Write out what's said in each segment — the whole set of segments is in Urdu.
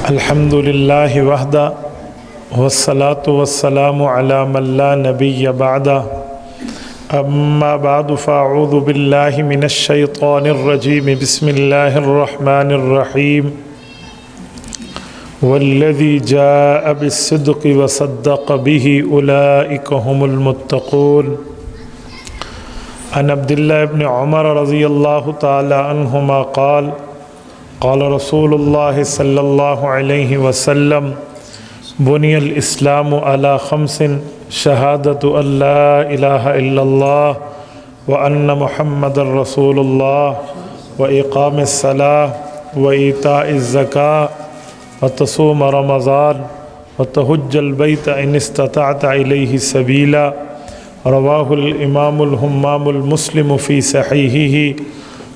الحمد للہ وحدہ والصلاة والسلام علی من لا نبی بعدہ اما بعد فاعوذ باللہ من الشیطان الرجیم بسم اللہ الرحمن الرحیم والذی جاء بالصدق وصدق به اولئک هم المتقون عن عبد الله بن عمر رضی اللہ تعالی عنہما قال رسول اللہ صلی اللہ علیہ وسلم بنی الاسلام علی خمس شہادت ان لا الہ الا اللہ وان محمد رسول اللہ واقام الصلاة وایتاء الزکاة وتصوم رمضان وتحج البیت ان استطعت الیہ سبیلا رواہ الامام الہمام المسلم فی صحیحہ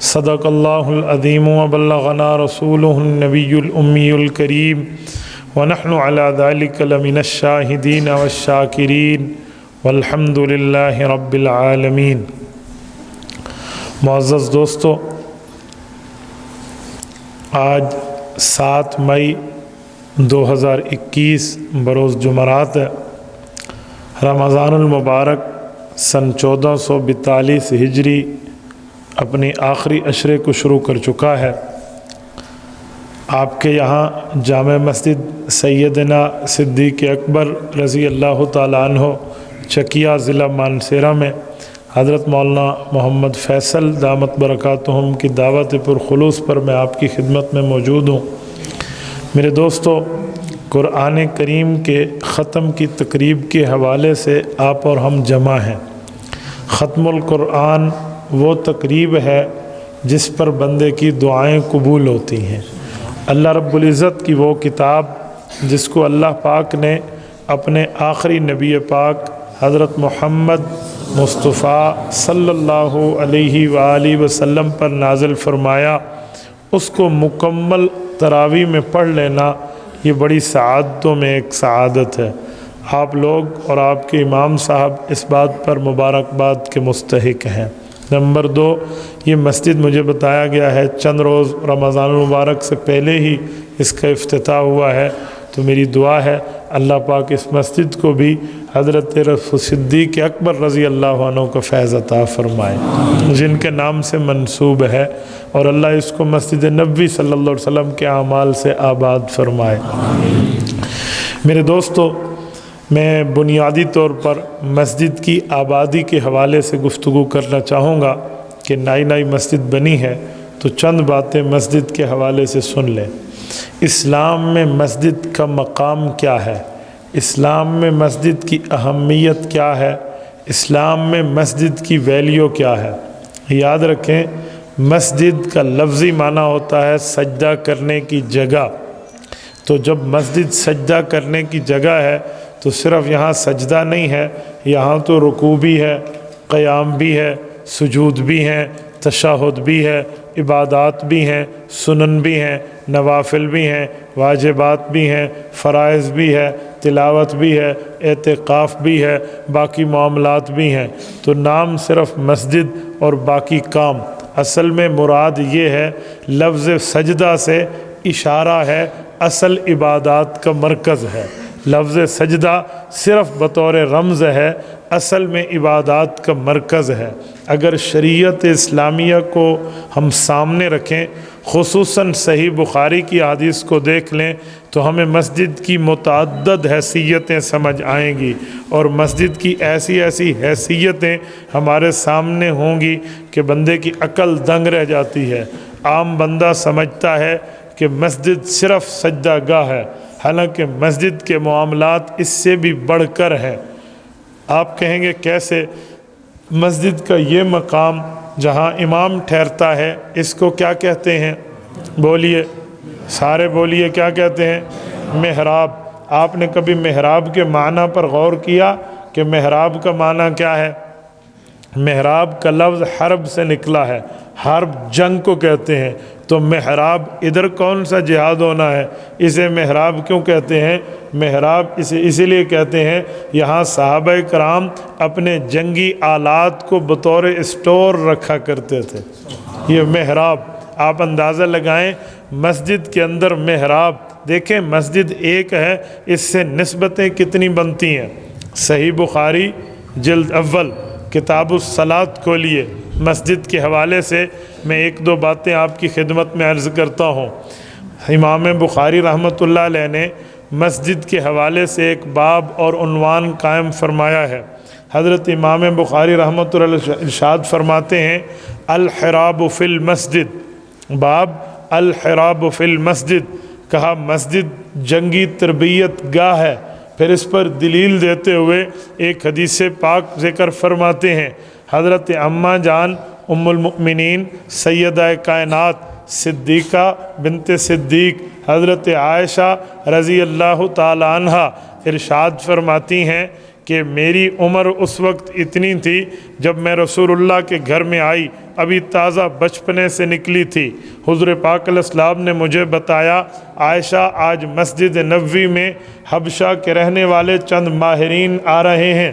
صدق اللہ العظیم وبلغنا رسولہ النبی الامی الکریم ونحن علی ذلک لمن الشاہدین والشاکرین والحمد للہ رب العالمین۔ معزز دوستو، آج 7 مئی 2021 بروز جمعرات ہے۔ رمضان المبارک سن 1442 ہجری اپنی آخری عشرے کو شروع کر چکا ہے۔ آپ کے یہاں جامع مسجد سیدنا صدیق اکبر رضی اللہ تعالیٰ عنہ چکیہ ضلع مانسیرہ میں حضرت مولانا محمد فیصل دامت برکاتہم کی دعوت پرخلوص پر میں آپ کی خدمت میں موجود ہوں۔ میرے دوستو، قرآن کریم کے ختم کی تقریب کے حوالے سے آپ اور ہم جمع ہیں۔ ختم القرآن وہ تقریب ہے جس پر بندے کی دعائیں قبول ہوتی ہیں۔ اللہ رب العزت کی وہ کتاب جس کو اللہ پاک نے اپنے آخری نبی پاک حضرت محمد مصطفیٰ صلی اللہ علیہ وآلہ وسلم پر نازل فرمایا، اس کو مکمل تراویح میں پڑھ لینا یہ بڑی سعادتوں میں ایک سعادت ہے۔ آپ لوگ اور آپ کے امام صاحب اس بات پر مبارکباد کے مستحق ہیں۔ نمبر 2، یہ مسجد مجھے بتایا گیا ہے چند روز رمضان المبارک سے پہلے ہی اس کا افتتاح ہوا ہے، تو میری دعا ہے اللہ پاک اس مسجد کو بھی حضرت صدیق اکبر رضی اللہ عنہ کا فیض عطا فرمائے جن کے نام سے منسوب ہے، اور اللہ اس کو مسجد نبوی صلی اللہ علیہ وسلم کے اعمال سے آباد فرمائے۔ میرے دوستو، میں بنیادی طور پر مسجد کی آبادی کے حوالے سے گفتگو کرنا چاہوں گا کہ نئی مسجد بنی ہے تو چند باتیں مسجد کے حوالے سے سن لیں۔ اسلام میں مسجد کا مقام کیا ہے؟ اسلام میں مسجد کی اہمیت کیا ہے؟ اسلام میں مسجد کی ویلیو کیا ہے؟ یاد رکھیں، مسجد کا لفظی معنی ہوتا ہے سجدہ کرنے کی جگہ۔ تو جب مسجد سجدہ کرنے کی جگہ ہے تو صرف یہاں سجدہ نہیں ہے، یہاں تو رکوع بھی ہے، قیام بھی ہے، سجود بھی ہیں، تشہد بھی ہے، عبادات بھی ہیں، سنن بھی ہیں، نوافل بھی ہیں، واجبات بھی ہیں، فرائض بھی ہے، تلاوت بھی ہے، اعتکاف بھی ہے، باقی معاملات بھی ہیں۔ تو نام صرف مسجد اور باقی کام، اصل میں مراد یہ ہے، لفظ سجدہ سے اشارہ ہے اصل عبادات کا مرکز ہے۔ لفظ سجدہ صرف بطور رمز ہے، اصل میں عبادات کا مرکز ہے۔ اگر شریعت اسلامیہ کو ہم سامنے رکھیں، خصوصاً صحیح بخاری کی حدیث کو دیکھ لیں، تو ہمیں مسجد کی متعدد حیثیتیں سمجھ آئیں گی، اور مسجد کی ایسی حیثیتیں ہمارے سامنے ہوں گی کہ بندے کی عقل دنگ رہ جاتی ہے۔ عام بندہ سمجھتا ہے کہ مسجد صرف سجدہ گاہ ہے، حالانکہ مسجد کے معاملات اس سے بھی بڑھ کر ہیں۔ آپ کہیں گے کیسے؟ مسجد کا یہ مقام جہاں امام ٹھہرتا ہے، اس کو کیا کہتے ہیں؟ بولیے، سارے بولیے، کیا کہتے ہیں؟ محراب۔ آپ نے کبھی محراب کے معنی پر غور کیا کہ محراب کا معنی کیا ہے؟ محراب کا لفظ حرب سے نکلا ہے، حرب جنگ کو کہتے ہیں۔ تو محراب ادھر کون سا جہاد ہونا ہے؟ اسے محراب کیوں کہتے ہیں؟ محراب اسی لیے کہتے ہیں، یہاں صحابہ کرام اپنے جنگی آلات کو بطور اسٹور رکھا کرتے تھے۔ یہ محراب آپ اندازہ لگائیں، مسجد کے اندر محراب دیکھیں مسجد ایک ہے، اس سے نسبتیں کتنی بنتی ہیں۔ صحیح بخاری جلد اول کتاب الصلاۃ کھولیے، مسجد کے حوالے سے میں ایک دو باتیں آپ کی خدمت میں عرض کرتا ہوں۔ امام بخاری رحمۃ اللہ علیہ نے مسجد کے حوالے سے ایک باب اور عنوان قائم فرمایا ہے۔ حضرت امام بخاری رحمۃ اللہ ارشاد فرماتے ہیں الحراب فی المسجد، باب الحراب فی المسجد، کہا مسجد جنگی تربیت گاہ ہے۔ پھر اس پر دلیل دیتے ہوئے ایک حدیث پاک ذکر فرماتے ہیں، حضرت اماں جان ام المؤمنین سیدہ کائنات صدیقہ بنت صدیق حضرت عائشہ رضی اللہ تعالی عنہ ارشاد فرماتی ہیں کہ میری عمر اس وقت اتنی تھی جب میں رسول اللہ کے گھر میں آئی، ابھی تازہ بچپنے سے نکلی تھی۔ حضور پاک علیہ السلام نے مجھے بتایا عائشہ آج مسجد نبوی میں حبشہ کے رہنے والے چند ماہرین آ رہے ہیں۔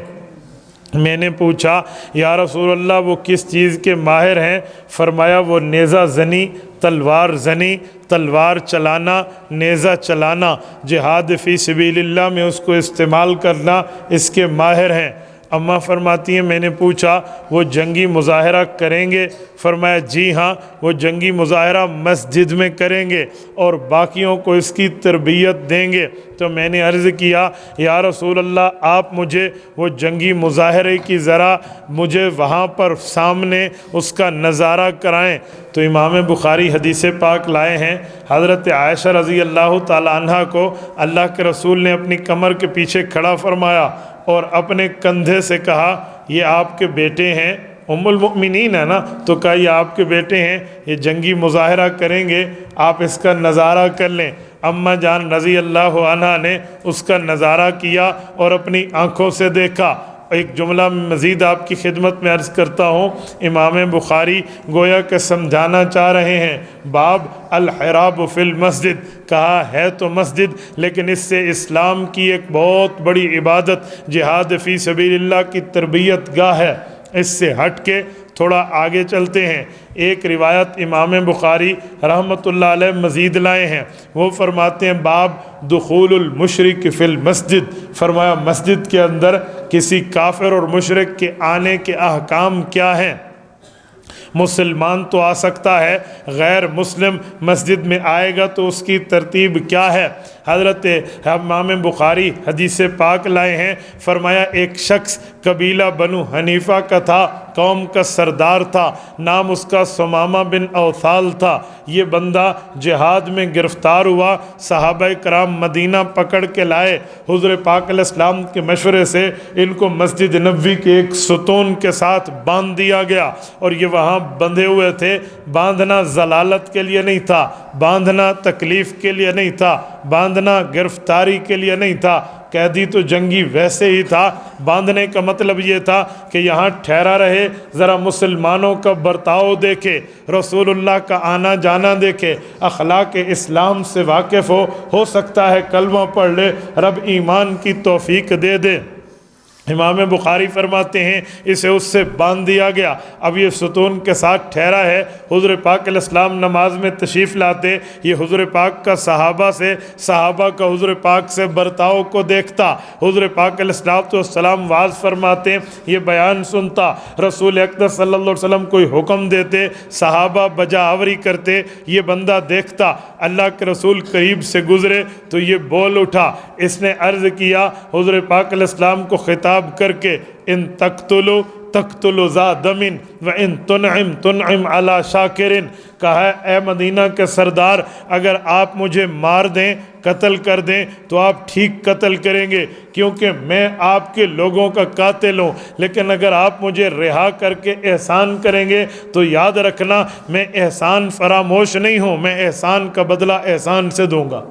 میں نے پوچھا یا رسول اللہ وہ کس چیز کے ماہر ہیں؟ فرمایا وہ نیزہ زنی، تلوار زنی، تلوار چلانا، نیزہ چلانا، جہاد فی سبیل اللہ میں اس کو استعمال کرنا، اس کے ماہر ہیں۔ اماں فرماتی ہیں میں نے پوچھا وہ جنگی مظاہرہ کریں گے؟ فرمایا جی ہاں، وہ جنگی مظاہرہ مسجد میں کریں گے اور باقیوں کو اس کی تربیت دیں گے۔ تو میں نے عرض کیا یا رسول اللہ آپ مجھے وہ جنگی مظاہرے کی ذرا مجھے وہاں پر سامنے اس کا نظارہ کرائیں۔ تو امام بخاری حدیث پاک لائے ہیں، حضرت عائشہ رضی اللہ تعالی عنہ کو اللہ کے رسول نے اپنی کمر کے پیچھے کھڑا فرمایا اور اپنے کندھے سے کہا یہ آپ کے بیٹے ہیں، ام المؤمنین ہے نا، تو کہا یہ آپ کے بیٹے ہیں، یہ جنگی مظاہرہ کریں گے، آپ اس کا نظارہ کر لیں۔ اماں جان رضی اللہ عنہ نے اس کا نظارہ کیا اور اپنی آنکھوں سے دیکھا۔ ایک جملہ مزید آپ کی خدمت میں عرض کرتا ہوں، امام بخاری گویا کہ سمجھانا چاہ رہے ہیں باب الحراب فی المسجد، کہا ہے تو مسجد لیکن اس سے اسلام کی ایک بہت بڑی عبادت جہاد فی سبیل اللہ کی تربیت گاہ ہے۔ اس سے ہٹ کے تھوڑا آگے چلتے ہیں، ایک روایت امام بخاری رحمۃ اللہ علیہ مزید لائے ہیں، وہ فرماتے ہیں باب دخول المشرک فی المسجد، فرمایا مسجد کے اندر کسی کافر اور مشرک کے آنے کے احکام کیا ہیں۔ مسلمان تو آ سکتا ہے، غیر مسلم مسجد میں آئے گا تو اس کی ترتیب کیا ہے؟ حضرت امام بخاری حدیث پاک لائے ہیں، فرمایا ایک شخص قبیلہ بنو حنیفہ کا تھا، قوم کا سردار تھا، نام اس کا ثمامہ بن اوثال تھا۔ یہ بندہ جہاد میں گرفتار ہوا، صحابہ کرام مدینہ پکڑ کے لائے، حضور پاک علیہ السلام کے مشورے سے ان کو مسجد نبوی کے ایک ستون کے ساتھ باندھ دیا گیا اور یہ وہاں بندھے ہوئے تھے۔ باندھنا ضلالت کے لیے نہیں تھا، باندھنا تکلیف کے لیے نہیں تھا، باندھنا گرفتاری کے لیے نہیں تھا، قیدی تو جنگی ویسے ہی تھا۔ باندھنے کا مطلب یہ تھا کہ یہاں ٹھہرا رہے، ذرا مسلمانوں کا برتاؤ دیکھے، رسول اللہ کا آنا جانا دیکھے، اخلاق اسلام سے واقف ہو سکتا ہے کلمہ پڑھ لے، رب ایمان کی توفیق دے دے۔ امام بخاری فرماتے ہیں اسے اس سے باندھ دیا گیا، اب یہ ستون کے ساتھ ٹھہرا ہے۔ حضور پاک علیہ السلام نماز میں تشریف لاتے، یہ حضور پاک کا صحابہ کا حضور پاک سے برتاؤ کو دیکھتا، حضور پاک علیہ السلام واعظ فرماتے، یہ بیان سنتا، رسول اکرم صلی اللہ علیہ وسلم کوئی حکم دیتے، صحابہ بجا آوری کرتے، یہ بندہ دیکھتا، اللہ کے رسول قریب سے گزرے تو یہ بول اٹھا، اس نے عرض کیا حضور پاک علیہ السلام کو خطاب کر کے ان تقتلوا ذا دم وان تنعم علی شاکر، کہا اے مدینہ کے سردار اگر آپ مجھے مار دیں، قتل کر دیں تو آپ ٹھیک قتل کریں گے کیونکہ میں آپ کے لوگوں کا قاتل ہوں، لیکن اگر آپ مجھے رہا کر کے احسان کریں گے تو یاد رکھنا میں احسان فراموش نہیں ہوں، میں احسان کا بدلہ احسان سے دوں گا۔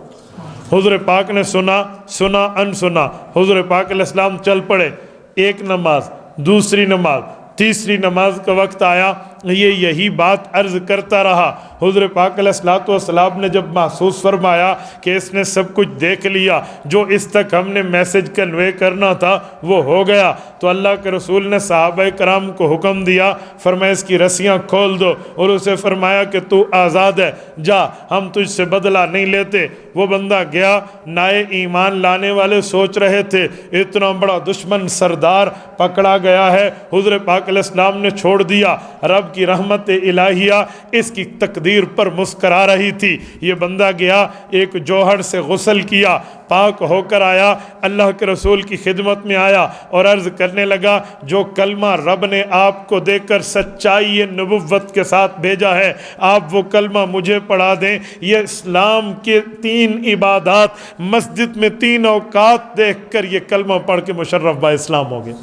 حضور پاک نے سنا انسنا، حضور پاک علیہ السلام چل پڑے، ایک نماز، دوسری نماز، تیسری نماز کا وقت آیا، یہ یہی بات عرض کرتا رہا۔ حضور پاک علیہ الصلوۃ والسلام نے جب محسوس فرمایا کہ اس نے سب کچھ دیکھ لیا، جو اس تک ہم نے میسج کنوے کرنا تھا وہ ہو گیا، تو اللہ کے رسول نے صحابہ کرام کو حکم دیا، فرمایا اس کی رسیاں کھول دو، اور اسے فرمایا کہ تو آزاد ہے، جا، ہم تجھ سے بدلہ نہیں لیتے۔ وہ بندہ گیا، نئے ایمان لانے والے سوچ رہے تھے اتنا بڑا دشمن سردار پکڑا گیا ہے، حضور پاک علیہ السلام نے چھوڑ دیا، رب کی رحمت الہیہ اس کی تقدیر پر مسکرا رہی تھی۔ یہ بندہ گیا، ایک جوہر سے غسل کیا، پاک ہو کر آیا، اللہ کے رسول کی خدمت میں آیا اور عرض کرنے لگا، جو کلمہ رب نے آپ کو دے کر سچائی نبوت کے ساتھ بھیجا ہے، آپ وہ کلمہ مجھے پڑھا دیں۔ یہ اسلام کے 3 عبادات مسجد میں 3 اوقات دیکھ کر یہ کلمہ پڑھ کے مشرف با اسلام ہو گئے۔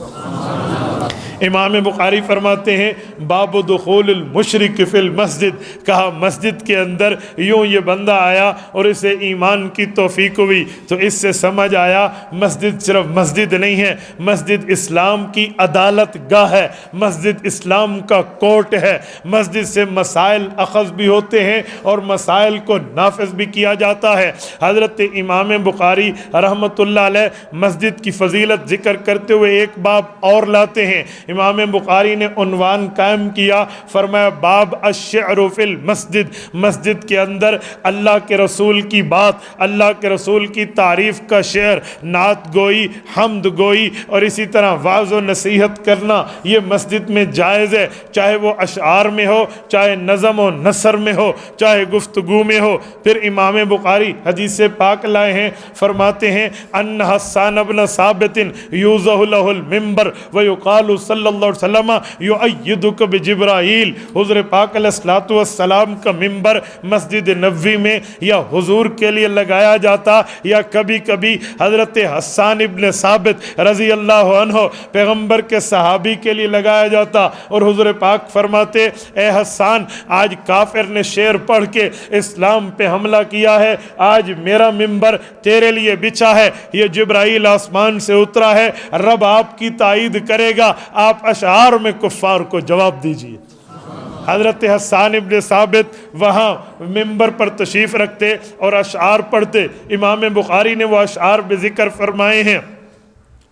امام بخاری فرماتے ہیں، باب دخول المشرک فی المسجد، کہا مسجد کے اندر یوں یہ بندہ آیا اور اسے ایمان کی توفیق ہوئی، تو اس سے سمجھ آیا مسجد صرف مسجد نہیں ہے، مسجد اسلام کی عدالت گاہ ہے، مسجد اسلام کا کورٹ ہے، مسجد سے مسائل اخذ بھی ہوتے ہیں اور مسائل کو نافذ بھی کیا جاتا ہے۔ حضرت امام بخاری رحمۃ اللہ علیہ مسجد کی فضیلت ذکر کرتے ہوئے ایک باب اور لاتے ہیں۔ امام بخاری نے عنوان قائم کیا، فرمایا باب الشعر فی المسجد، مسجد کے اندر اللہ کے رسول کی بات، اللہ کے رسول کی تعریف کا شعر، نعت گوئی، حمد گوئی اور اسی طرح وعظ و نصیحت کرنا یہ مسجد میں جائز ہے، چاہے وہ اشعار میں ہو، چاہے نظم و نثر میں ہو، چاہے گفتگو میں ہو۔ پھر امام بخاری حدیث پاک لائے ہیں، فرماتے ہیں ان حسان بن ثابت یوضع لہ المنبر ویقال صلی اللہ علیہ وسلم یؤیدک بجبرائیل، حضور پاک علیہ الصلوۃ والسلام کا منبر مسجد نبوی میں یا حضور کے لیے لگایا جاتا، یا کبھی کبھی حضرت حسان ابن ثابت رضی اللہ عنہ پیغمبر کے صحابی کے لیے لگایا جاتا، اور حضور پاک فرماتے، اے حسان، آج کافر نے شعر پڑھ کے اسلام پہ حملہ کیا ہے، آج میرا منبر تیرے لیے بچھا ہے، یہ جبرائیل آسمان سے اترا ہے، رب آپ کی تائید کرے گا، آپ اشعار میں کفار کو جواب دیجیے۔ حضرت حسان ابن ثابت وہاں منبر پر تشریف رکھتے اور اشعار پڑھتے۔ امام بخاری نے وہ اشعار بے ذکر فرمائے ہیں۔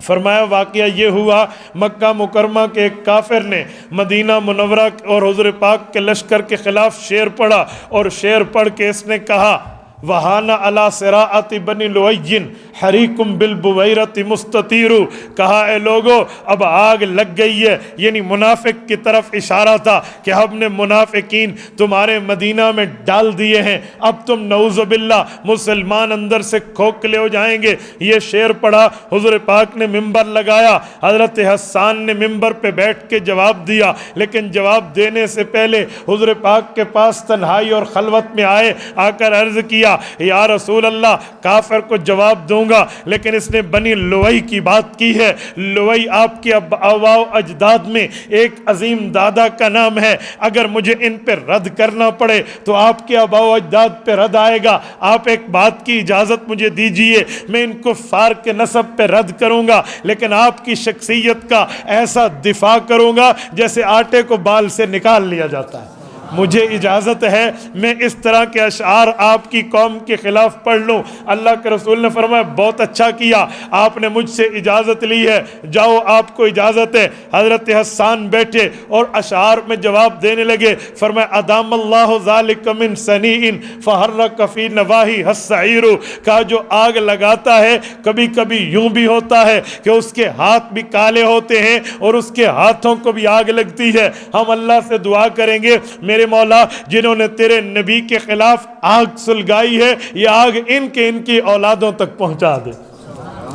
فرمایا واقعہ یہ ہوا، مکہ مکرمہ کے ایک کافر نے مدینہ منورہ اور حضور پاک کے لشکر کے خلاف شعر پڑھا، اور شعر پڑھ کے اس نے کہا، وہانا علی صراعت بنی لؤی حریکم بالبویرۃ مستطیر، کہا اے لوگو اب آگ لگ گئی ہے، یعنی منافق کی طرف اشارہ تھا کہ ہم نے منافقین تمہارے مدینہ میں ڈال دیے ہیں، اب تم نعوذ باللہ مسلمان اندر سے کھوکھلے ہو جائیں گے۔ یہ شعر پڑھا، حضور پاک نے منبر لگایا، حضرت حسان نے منبر پہ بیٹھ کے جواب دیا، لیکن جواب دینے سے پہلے حضور پاک کے پاس تنہائی اور خلوت میں آئے، آ کر عرض کیا، یا رسول اللہ، کافر کو جواب دوں گا لیکن اس نے بنی لوئی کی بات کی ہے، لوئی آپ کے آباء و اجداد میں ایک عظیم دادا کا نام ہے، اگر مجھے ان پہ رد کرنا پڑے تو آپ کے آباء و اجداد پہ رد آئے گا، آپ ایک بات کی اجازت مجھے دیجئے، میں ان کفار کے نسب پہ رد کروں گا لیکن آپ کی شخصیت کا ایسا دفاع کروں گا جیسے آٹے کو بال سے نکال لیا جاتا ہے، مجھے اجازت ہے میں اس طرح کے اشعار آپ کی قوم کے خلاف پڑھ لوں۔ اللہ کے رسول نے فرمایا بہت اچھا کیا، آپ نے مجھ سے اجازت لی ہے، جاؤ آپ کو اجازت ہے۔ حضرت حسان بیٹھے اور اشعار میں جواب دینے لگے، فرمایا ادام اللہ ذالک من سنیء فحرک فی نواہی السعیر، کہا جو آگ لگاتا ہے کبھی کبھی یوں بھی ہوتا ہے کہ اس کے ہاتھ بھی کالے ہوتے ہیں اور اس کے ہاتھوں کو بھی آگ لگتی ہے، ہم اللہ سے دعا کریں گے میرے مولا جنہوں نے تیرے نبی کے خلاف آگ سلگائی ہے یہ آگ ان کی اولادوں تک پہنچا دے۔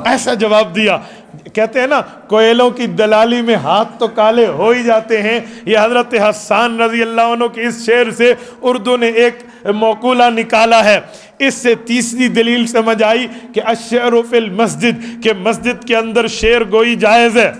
ایسا جواب دیا۔ کہتے ہیں نا کوئلوں کی دلالی میں ہاتھ تو کالے ہو ہی جاتے ہیں، یہ حضرت حسان رضی اللہ عنہ کے اس شعر سے اردو نے ایک موقولہ نکالا ہے۔ اس سے تیسری دلیل سمجھ آئی کہ الشعر فی المسجد، کہ مسجد کے اندر شعر گوئی جائز ہے۔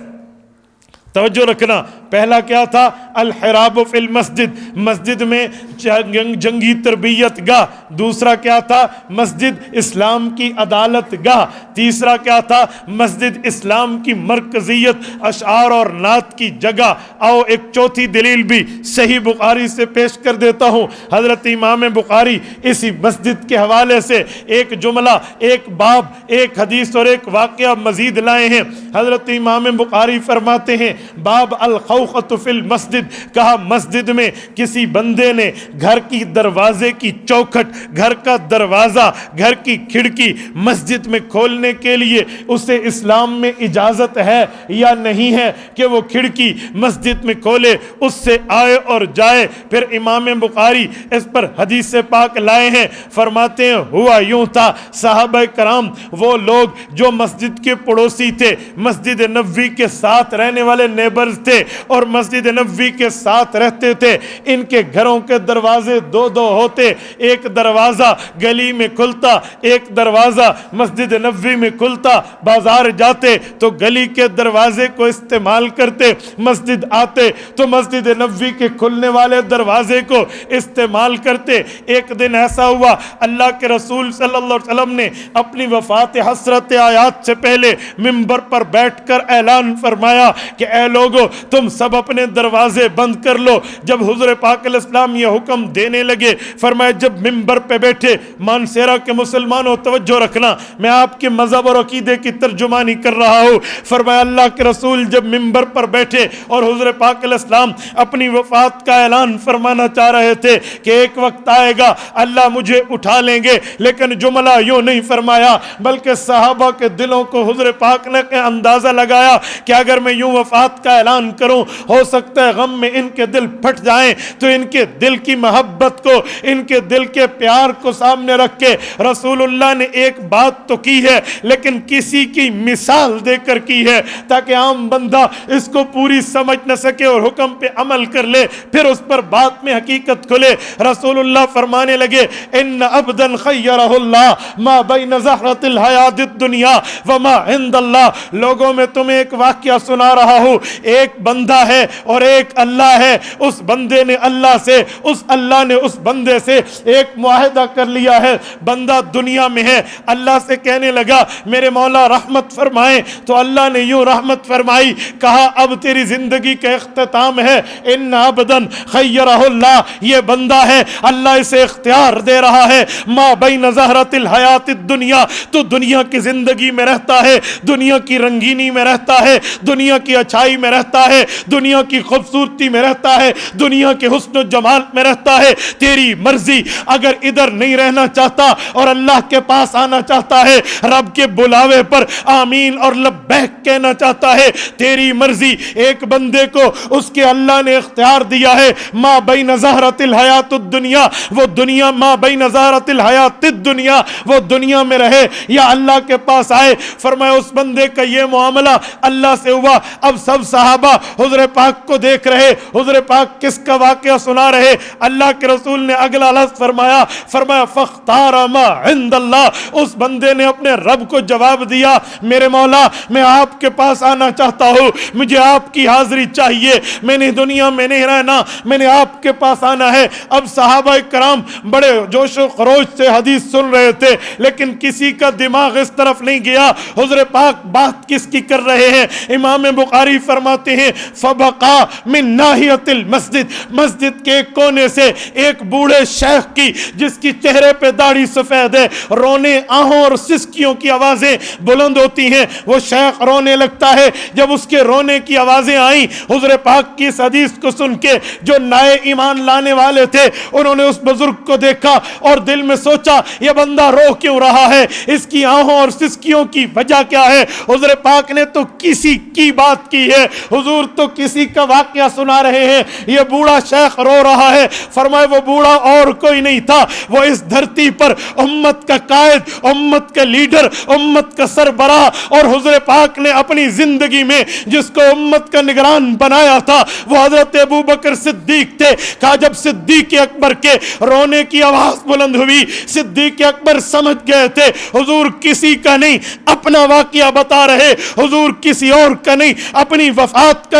توجہ رکھنا، پہلا کیا تھا؟ الحراب فی المسجد، مسجد میں جنگی تربیت گاہ. دوسرا کیا تھا؟ مسجد اسلام کی عدالت گاہ. تیسرا کیا تھا؟ مسجد اسلام کی مرکزیت، اشعار اور نعت کی جگہ. آؤ ایک چوتھی دلیل بھی صحیح بخاری سے پیش کر دیتا ہوں. حضرت امام بخاری اسی مسجد کے حوالے سے ایک جملہ، ایک باب، ایک حدیث اور ایک واقعہ مزید لائے ہیں. حضرت امام بخاری فرماتے ہیں باب الخوخۃ فی المسجد، کہا مسجد میں کسی بندے نے گھر کی دروازے کی چوکھٹ، گھر کا دروازہ، گھر کی کھڑکی مسجد میں کھولنے کے لیے اسے اسلام میں اجازت ہے یا نہیں ہے کہ وہ کھڑکی مسجد میں کھولے، اس سے آئے اور جائے. پھر امام بخاری اس پر حدیث پاک لائے ہیں. فرماتے ہیں ہوا یوں تھا، صحابہ کرام وہ لوگ جو مسجد کے پڑوسی تھے، مسجد نبوی کے ساتھ رہنے والے نیبرز تھے اور مسجد نبوی کے ساتھ رہتے تھے، ان کے گھروں کے دروازے دو دو ہوتے. ایک دروازہ گلی میں کھلتا، ایک دروازہ مسجد نبوی میں کھلتا. بازار جاتے تو گلی کے دروازے کو استعمال کرتے، مسجد آتے تو مسجد نبوی کے کھلنے والے دروازے کو استعمال کرتے. ایک دن ایسا ہوا اللہ کے رسول صلی اللہ علیہ وسلم نے اپنی وفات حسرت آیات سے پہلے منبر پر بیٹھ کر اعلان فرمایا کہ اے لوگو تم سب اپنے دروازے بند کر لو. جب حضور پاک علیہ السلام یہ حکم دینے لگے، فرمایا جب منبر پہ بیٹھے، مانسیرا کے مسلمانوں توجہ رکھنا، میں آپ کے مذہب اور عقیدے کی ترجمانی کر رہا ہوں. فرمایا اللہ کے رسول جب منبر پر بیٹھے اور حضور پاک علیہ السلام اپنی وفات کا اعلان فرمانا چاہ رہے تھے کہ ایک وقت آئے گا اللہ مجھے اٹھا لیں گے، لیکن جملہ یوں نہیں فرمایا بلکہ صحابہ کے دلوں کو حضور پاک نے اندازہ لگایا کہ اگر میں یوں وفات کا اعلان کروں ہو سکتا ہے غم میں ان کے دل پھٹ جائیں. تو ان کے دل کی محبت کو، ان کے دل کے پیار کو سامنے رکھ کے رسول اللہ نے ایک بات تو کی ہے لیکن کسی کی مثال دے کر کی ہے تاکہ عام بندہ اس کو پوری سمجھ نہ سکے اور حکم پہ عمل کر لے، پھر اس پر بات میں حقیقت کھلے. رسول اللہ فرمانے لگے ان عبدا خیرہ اللہ ما بین زہرۃ الحیات الدنیا وما عند اللہ. لوگوں میں تمہیں ایک واقعہ سنا رہا ہوں، ایک بندہ ہے اور ایک اللہ ہے. اس بندے نے اللہ سے، اس اللہ نے اس بندے سے ایک معاہدہ کر لیا ہے. بندہ دنیا میں ہے، اللہ سے کہنے لگا میرے مولا رحمت فرمائیں، تو اللہ نے یوں رحمت فرمائی. کہا اب تیری زندگی کا اختتام ہے. ان عبدا خیرہ اللہ، یہ بندہ ہے اللہ اسے اختیار دے رہا ہے ما بین زہرۃ الحیات الدنیا، تو دنیا کی زندگی میں رہتا ہے، دنیا کی رنگینی میں رہتا ہے، دنیا کی اچھائی میں رہتا ہے، دنیا کی خوبصورتی میں رہتا ہے، دنیا کے حسن و جمال میں رہتا ہے. تیری مرضی، اگر ادھر نہیں رہنا چاہتا اور اللہ کے پاس آنا چاہتا ہے، رب کے بلاوے پر آمین اور لبیک کہنا چاہتا ہے، تیری مرضی. ایک بندے کو اس کے اللہ نے اختیار دیا ہے ما بین زہرۃ الحیات الدنیا، وہ دنیا ما بین زہرۃ الحیات الدنیا، وہ دنیا میں رہے یا اللہ کے پاس آئے. فرمایا اس بندے کا یہ معاملہ اللہ سے ہوا. اب سب صحابہ حضور پاک کو دیکھ رہے، حضور پاک کس کا واقعہ سنا رہے. اللہ کے رسول نے اگلا لفظ فرمایا فاختار ما عند اللہ. اس بندے نے اپنے رب کو جواب دیا میرے مولا میں آپ کے پاس آنا چاہتا ہوں، مجھے آپ کی حاضری چاہیے، میں نے دنیا میں نہیں رہنا، میں نے آپ کے پاس آنا ہے. اب صحابہ کرام بڑے جوش و خروش سے حدیث سن رہے تھے لیکن کسی کا دماغ اس طرف نہیں گیا حضور پاک بات کس کی کر رہے ہیں. امام بخاری فرماتے ہیں فبقا من ناحیت المسجد، مسجد کے ایک کونے سے ایک بوڑھے شیخ کی جس کی چہرے پہ داڑھی سفید ہے، رونے آہوں اور سسکیوں کی آوازیں بلند ہوتی ہیں. وہ شیخ رونے لگتا ہے. جب اس کے رونے کی آوازیں آئیں حضور پاک کی اس حدیث کو سن کے جو نئے ایمان لانے والے تھے انہوں نے اس بزرگ کو دیکھا اور دل میں سوچا یہ بندہ رو کیوں رہا ہے، اس کی آہوں اور سسکیوں کی وجہ کیا ہے. حضور پاک نے تو کسی کی بات کی ہے، حضور تو کسی کا واقعہ سنا رہے ہیں. یہ بوڑھا شیخ رو رہا ہے. فرمائے وہ بوڑھا اور کوئی نہیں تھا، وہ اس دھرتی پر امت کا قائد، امت کا لیڈر، امت کا سربراہ اور حضور پاک نے اپنی زندگی میں جس کو امت کا نگران بنایا تھا وہ حضرت ابو بکر صدیق تھے. کہا جب صدیق اکبر کے رونے کی آواز بلند ہوئی صدیق اکبر سمجھ گئے تھے حضور کسی کا نہیں اپنا واقعہ بتا رہے، حضور کسی اور کا نہیں اپنی وفات کا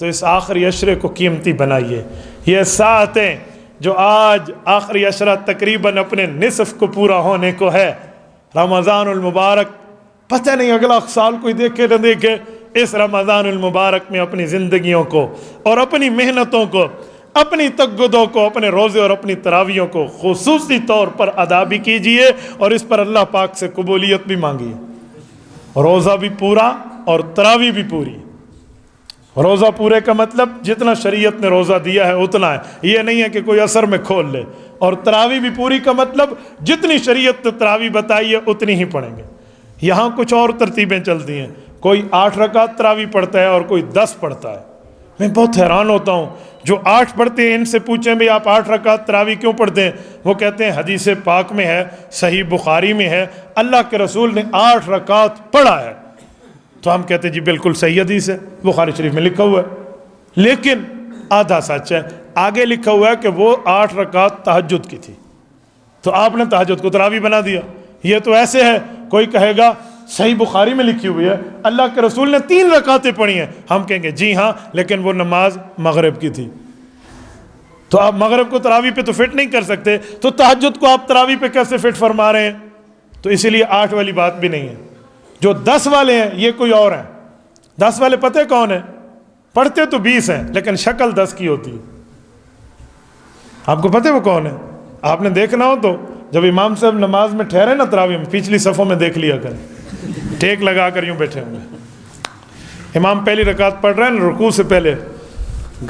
تو اس آخری عشرے کو قیمتی بنائیے. یہ ساعتیں جو آج آخری عشرہ تقریباً اپنے نصف کو پورا ہونے کو ہے، رمضان المبارک، پتہ نہیں اگلا سال کوئی دیکھے نہ دیکھے، اس رمضان المبارک میں اپنی زندگیوں کو اور اپنی محنتوں کو، اپنی تگدوں کو، اپنے روزے اور اپنی تراویحوں کو خصوصی طور پر ادا بھی کیجئے اور اس پر اللہ پاک سے قبولیت بھی مانگیے. روزہ بھی پورا اور تراویح بھی پوری. روزہ پورے کا مطلب جتنا شریعت نے روزہ دیا ہے اتنا ہے، یہ نہیں ہے کہ کوئی اثر میں کھول لے. اور تراویح بھی پوری کا مطلب جتنی شریعت نے تراویح بتائی ہے اتنی ہی پڑھیں گے. یہاں کچھ اور ترتیبیں چلتی ہیں، کوئی 8 رکعت تراویح پڑھتا ہے اور کوئی 10 پڑھتا ہے. میں بہت حیران ہوتا ہوں، جو 8 پڑھتے ہیں ان سے پوچھیں بھئی آپ 8 رکعت تراویح کیوں پڑھتے ہیں؟ وہ کہتے ہیں حدیث پاک میں ہے، صحیح بخاری میں ہے، اللہ کے رسول نے 8 رکعت پڑھا ہے. تو ہم کہتے ہیں جی بالکل صحیح حدیث ہے، بخاری شریف میں لکھا ہوا ہے. لیکن آدھا سچ ہے، آگے لکھا ہوا ہے کہ وہ 8 رکعت تہجد کی تھی، تو آپ نے تہجد کو تراویح بنا دیا. یہ تو ایسے ہے، کوئی کہے گا صحیح بخاری میں لکھی ہوئی ہے اللہ کے رسول نے 3 رکعتیں پڑھی ہیں، ہم کہیں گے جی ہاں لیکن وہ نماز مغرب کی تھی. تو آپ مغرب کو تراویح پہ تو فٹ نہیں کر سکتے، تو تہجد کو آپ تراویح پہ کیسے فٹ فرما رہے ہیں؟ تو اسی لیے 8 والی بات بھی نہیں ہے. جو 10 والے ہیں یہ کوئی اور ہیں. 10 والے پتہ کون ہیں؟ پڑھتے تو 20 ہیں لیکن شکل 10 کی ہوتی ہے. آپ کو پتہ وہ کون ہے؟ آپ نے دیکھنا ہو تو جب امام صاحب نماز میں ٹھہرے نا تراویح میں، پچھلی صفوں میں دیکھ لیا کریں، ٹیک لگا کر یوں بیٹھے ہوں گے. امام پہلی رکعت پڑھ رہے ہیں، رکوع سے پہلے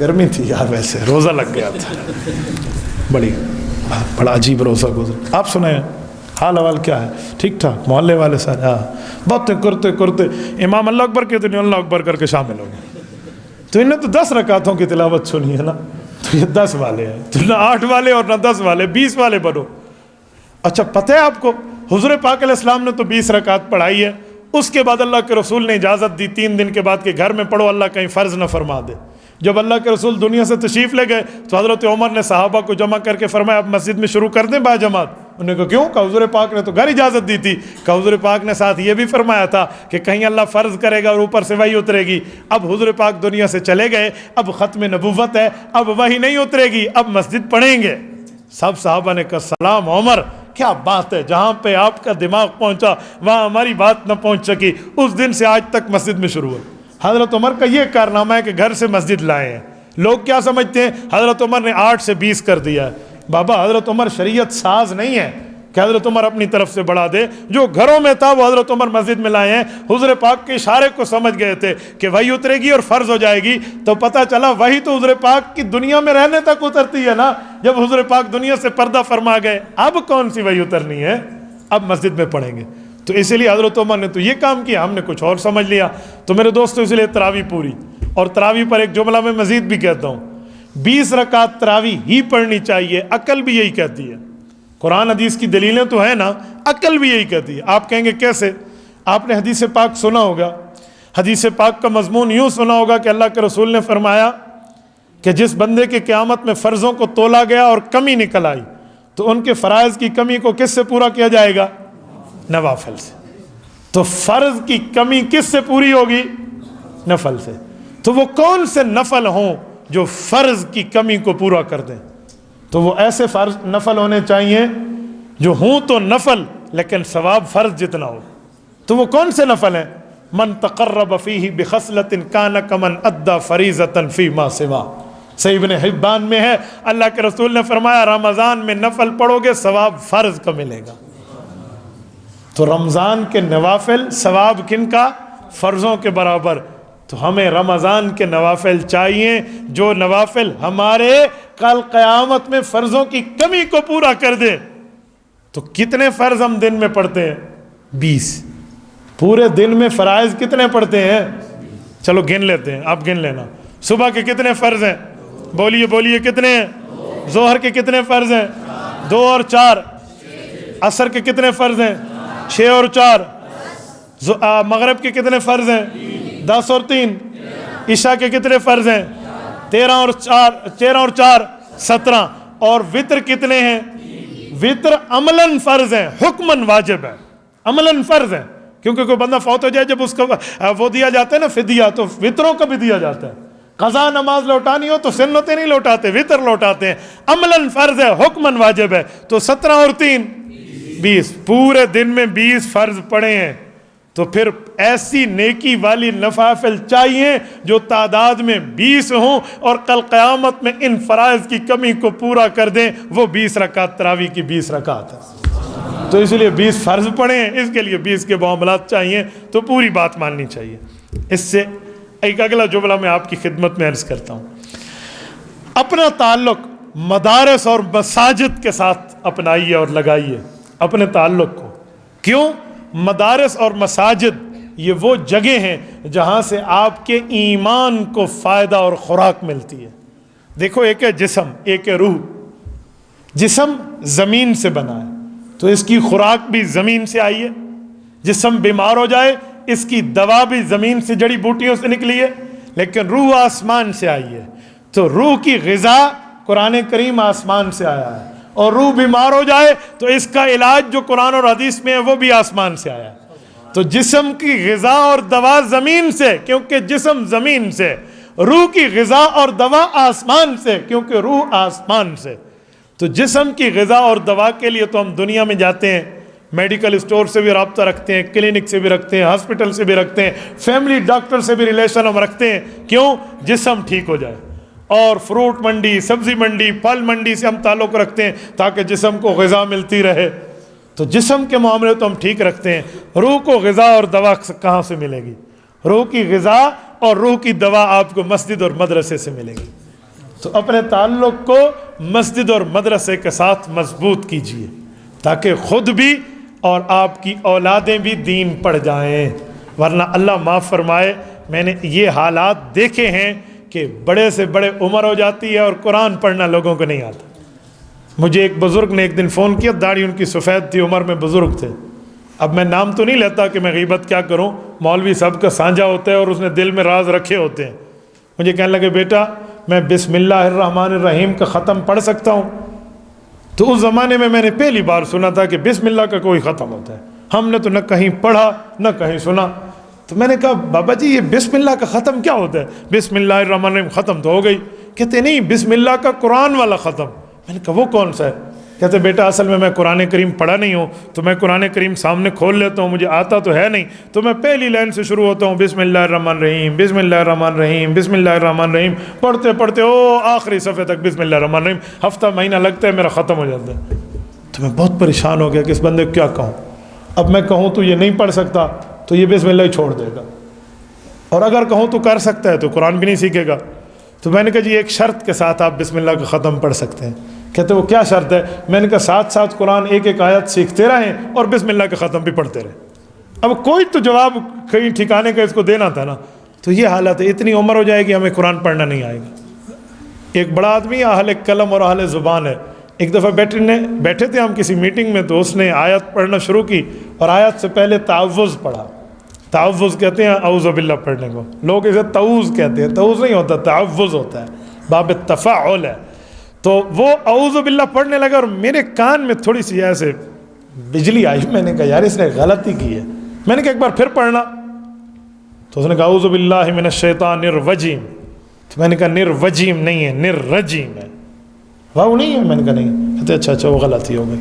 گرمی تھی یار، ویسے روزہ لگ گیا تھا، بڑا عجیب روزہ گزرا. آپ سنیں حال حوال کیا ہے؟ ٹھیک ٹھاک؟ محلے والے سارے ہاں باتیں کرتے کرتے امام اللہ اکبر کہتے نہیں، اللہ اکبر کر کے شامل ہو گئے. تو انہیں تو 10 رکعتوں کی تلاوت سنی ہے نا، تو یہ 10 والے ہیں، تو نہ 8 والے اور نہ 10 والے، 20 والے بنو. اچھا پتہ ہے آپ کو حضور پاک علیہ السلام نے تو 20 رکعت پڑھائی ہے، اس کے بعد اللہ کے رسول نے اجازت دی 3 دن کے بعد کہ گھر میں پڑھو، اللہ کہیں فرض نہ فرما دے. جب اللہ کے رسول دنیا سے تشریف لے گئے تو حضرت عمر نے صحابہ کو جمع کر کے فرمایا اب مسجد میں شروع کر دیں با جماعت. انہوں نے کہا کیوں؟ کہا حضور پاک نے تو گھر اجازت دی تھی. کہا حضور پاک نے ساتھ یہ بھی فرمایا تھا کہ کہیں اللہ فرض کرے گا اور اوپر سے وحی اترے گی. اب حضور پاک دنیا سے چلے گئے، اب ختم نبوت ہے، اب وحی نہیں اترے گی، اب مسجد پڑھیں گے. سب صحابہ نے کہا سلام عمر، کیا بات ہے، جہاں پہ آپ کا دماغ پہنچا وہاں ہماری بات نہ پہنچ سکی. اس دن سے آج تک مسجد میں شروع ہے. حضرت عمر کا یہ کارنامہ ہے کہ گھر سے مسجد لائے ہیں. لوگ کیا سمجھتے ہیں حضرت عمر نے 8 سے 20 کر دیا ہے. بابا حضرت عمر شریعت ساز نہیں ہے کہ حضرت عمر اپنی طرف سے بڑھا دے. جو گھروں میں تھا وہ حضرت عمر مسجد میں لائے ہیں. حضور پاک کے اشارے کو سمجھ گئے تھے کہ وحی اترے گی اور فرض ہو جائے گی. تو پتہ چلا وحی تو حضور پاک کی دنیا میں رہنے تک اترتی ہے نا. جب حضور پاک دنیا سے پردہ فرما گئے اب کون سی وحی اترنی ہے؟ اب مسجد میں پڑھیں گے. تو اسی لیے حضرت عمر نے تو یہ کام کیا، ہم نے کچھ اور سمجھ لیا. تو میرے دوستو اس لیے تراویح پوری. اور تراویح پر ایک جملہ میں مزید بھی کہتا ہوں، 20 رکعت تراویح ہی پڑھنی چاہیے. عقل بھی یہی کہتی ہے، قرآن حدیث کی دلیلیں تو ہیں نا، عقل بھی یہی کہتی ہے. آپ کہیں گے کیسے؟ آپ نے حدیث پاک سنا ہوگا، حدیث پاک کا مضمون یوں سنا ہوگا کہ اللہ کے رسول نے فرمایا کہ جس بندے کے قیامت میں فرضوں کو تولا گیا اور کمی نکل آئی تو ان کے فرائض کی کمی کو کس سے پورا کیا جائے گا؟ نوافل سے. تو فرض کی کمی کس سے پوری ہوگی؟ نفل سے. تو وہ کون سے نفل ہوں جو فرض کی کمی کو پورا کر دیں؟ تو وہ ایسے فرض نفل ہونے چاہیے جو ہوں تو نفل لیکن ثواب فرض جتنا ہو. تو وہ کون سے نفل ہیں؟ من تقرب فیہ بخصلۃ کان کمن ادى فریضۃ فیما سوا. صحیح ابن حبان میں ہے، اللہ کے رسول نے فرمایا رمضان میں نفل پڑھو گے ثواب فرض کا ملے گا. تو رمضان کے نوافل ثواب کن کا؟ فرضوں کے برابر. تو ہمیں رمضان کے نوافل چاہیے جو نوافل ہمارے کل قیامت میں فرضوں کی کمی کو پورا کر دے. تو کتنے فرض ہم دن میں پڑھتے ہیں؟ 20. پورے دن میں فرائض کتنے پڑھتے ہیں؟ چلو گن لیتے ہیں، آپ گن لینا. صبح کے کتنے فرض ہیں؟ بولیے بولیے کتنے ہیں؟ ظہر کے کتنے فرض ہیں؟ 2 اور 4. عصر کے کتنے فرض ہیں؟ 6 اور 4. مغرب کے کتنے فرض ہیں؟ 10 اور 3. عشاء کے کتنے فرض ہیں؟ 13 اور 4 17. اور وتر کتنے ہیں؟ وتر عملاً فرض ہیں، حکماً واجب ہے. عملاً فرض ہیں کیونکہ کوئی بندہ فوت ہو جائے جب اس کو وہ دیا جاتا ہے نا فدیہ، تو وتروں کا بھی دیا جاتا ہے. قضا نماز لوٹانی ہو تو سنتیں نہیں لوٹاتے، وطر لوٹاتے ہیں. عملاً فرض ہے، حکماً واجب ہے. تو 17 اور 3 20، پورے دن میں 20 فرض پڑے ہیں. تو پھر ایسی نیکی والی نوافل چاہیے جو تعداد میں 20 ہوں اور کل قیامت میں ان فرائض کی کمی کو پورا کر دیں. وہ 20 رکعت تراویح کی 20 رکعت ہے. تو اس لیے 20 فرض پڑے ہیں، اس کے لیے 20 کے معاملات چاہیے. تو پوری بات ماننی چاہیے. اس سے ایک اگلا جملہ میں آپ کی خدمت میں عرض کرتا ہوں. اپنا تعلق مدارس اور مساجد کے ساتھ اپنائیے اور لگائیے اپنے تعلق کو. کیوں؟ مدارس اور مساجد یہ وہ جگہ ہیں جہاں سے آپ کے ایمان کو فائدہ اور خوراک ملتی ہے. دیکھو، ایک ہے جسم، ایک ہے روح. جسم زمین سے بنا ہے تو اس کی خوراک بھی زمین سے آئی ہے. جسم بیمار ہو جائے اس کی دوا بھی زمین سے، جڑی بوٹیوں سے نکلی ہے. لیکن روح آسمان سے آئی ہے تو روح کی غذا قرآن کریم آسمان سے آیا ہے. اور روح بیمار ہو جائے تو اس کا علاج جو قرآن اور حدیث میں ہے وہ بھی آسمان سے آیا ہے. تو جسم کی غذا اور دوا زمین سے کیونکہ جسم زمین سے، روح کی غذا اور دوا آسمان سے کیونکہ روح آسمان سے. تو جسم کی غذا اور دوا کے لیے تو ہم دنیا میں جاتے ہیں، میڈیکل اسٹور سے بھی رابطہ رکھتے ہیں، کلینک سے بھی رکھتے ہیں، ہاسپٹل سے بھی رکھتے ہیں، فیملی ڈاکٹر سے بھی ریلیشن ہم رکھتے ہیں. کیوں؟ جسم ٹھیک ہو جائے. اور فروٹ منڈی، سبزی منڈی، پھل منڈی سے ہم تعلق رکھتے ہیں تاکہ جسم کو غذا ملتی رہے. تو جسم کے معاملے تو ہم ٹھیک رکھتے ہیں. روح کو غذا اور دوا کہاں سے ملے گی؟ روح کی غذا اور روح کی دوا آپ کو مسجد اور مدرسے سے ملے گی. تو اپنے تعلق کو مسجد اور مدرسے کے ساتھ مضبوط کیجیے تاکہ خود بھی اور آپ کی اولادیں بھی دین پڑھ جائیں. ورنہ اللہ معاف فرمائے، میں نے یہ حالات دیکھے ہیں کہ بڑے سے بڑے عمر ہو جاتی ہے اور قرآن پڑھنا لوگوں کو نہیں آتا. مجھے ایک بزرگ نے ایک دن فون کیا، داڑھی ان کی سفید تھی، عمر میں بزرگ تھے. اب میں نام تو نہیں لیتا کہ میں غیبت کیا کروں، مولوی صاحب کا سانجا ہوتا ہے اور اس نے دل میں راز رکھے ہوتے ہیں. مجھے کہنے لگے بیٹا میں بسم اللہ الرحمن الرحیم کا ختم پڑھ سکتا ہوں؟ تو اس زمانے میں میں نے پہلی بار سنا تھا کہ بسم اللہ کا کوئی ختم ہوتا ہے. ہم نے تو نہ کہیں پڑھا نہ کہیں سنا. تو میں نے کہا بابا جی یہ بسم اللہ کا ختم کیا ہوتا ہے؟ بسم اللہ الرحمن الرحیم ختم تو ہو گئی. کہتے نہیں، بسم اللہ کا قرآن والا ختم. میں نے کہا وہ کون سا ہے؟ کہتے بیٹا اصل میں قرآن کریم پڑھا نہیں ہوں تو میں قرآن کریم سامنے کھول لیتا ہوں، مجھے آتا تو ہے نہیں، تو میں پہلی لائن سے شروع ہوتا ہوں بسم اللہ الرحمن الرحیم، بسم اللہ الرحمن الرحیم، بسم اللہ الرحمن الرحیم، پڑھتے پڑھتے آخری صفحے تک بسم اللہ الرحمن الرحیم. ہفتہ مہینہ لگتا ہے میرا ختم ہو جاتا ہے. تو میں بہت پریشان ہو گیا کہ اس بندے کو کیا کہوں. اب میں کہوں تو یہ نہیں پڑھ سکتا تو یہ بسم اللہ ہی چھوڑ دے گا، اور اگر کہوں تو کر سکتا ہے تو قرآن بھی نہیں سیکھے گا. تو میں نے کہا جی ایک شرط کے ساتھ آپ بسم اللہ کا ختم پڑھ سکتے ہیں. کہتے وہ کیا شرط ہے؟ میں نے کہا ساتھ ساتھ قرآن ایک ایک آیت سیکھتے رہیں اور بسم اللہ کا ختم بھی پڑھتے رہیں. اب کوئی تو جواب کہیں ٹھکانے کا اس کو دینا تھا نا. تو یہ حالت ہے، اتنی عمر ہو جائے گی ہمیں قرآن پڑھنا نہیں آئے گا. ایک بڑا آدمی اہل قلم اور اہل زبان ہے. ایک دفعہ بیٹھے تھے ہم کسی میٹنگ میں، تو اس نے آیت پڑھنا شروع کی اور آیت سے پہلے تعوذ پڑھا. تعوذ کہتے ہیں اعوذ باللہ پڑھنے کو، لوگ اسے تعوذ کہتے ہیں. تعوذ نہیں ہوتا، تعوذ ہوتا ہے، باب تفاعل ہے. تو وہ اعوذ باللہ پڑھنے لگا اور میرے کان میں تھوڑی سی ایسے بجلی آئی. میں نے کہا یار اس نے غلطی کی ہے. میں نے کہا ایک بار پھر پڑھنا. تو اس نے کہا اعوذ باللہ من الشیطان الرجیم. تو میں نے کہا نروجیم نہیں ہے، نررجیم ہے. واو نہیں ہے؟ میں نے کہا نہیں. کہتے اچھا وہ غلطی ہو گئی.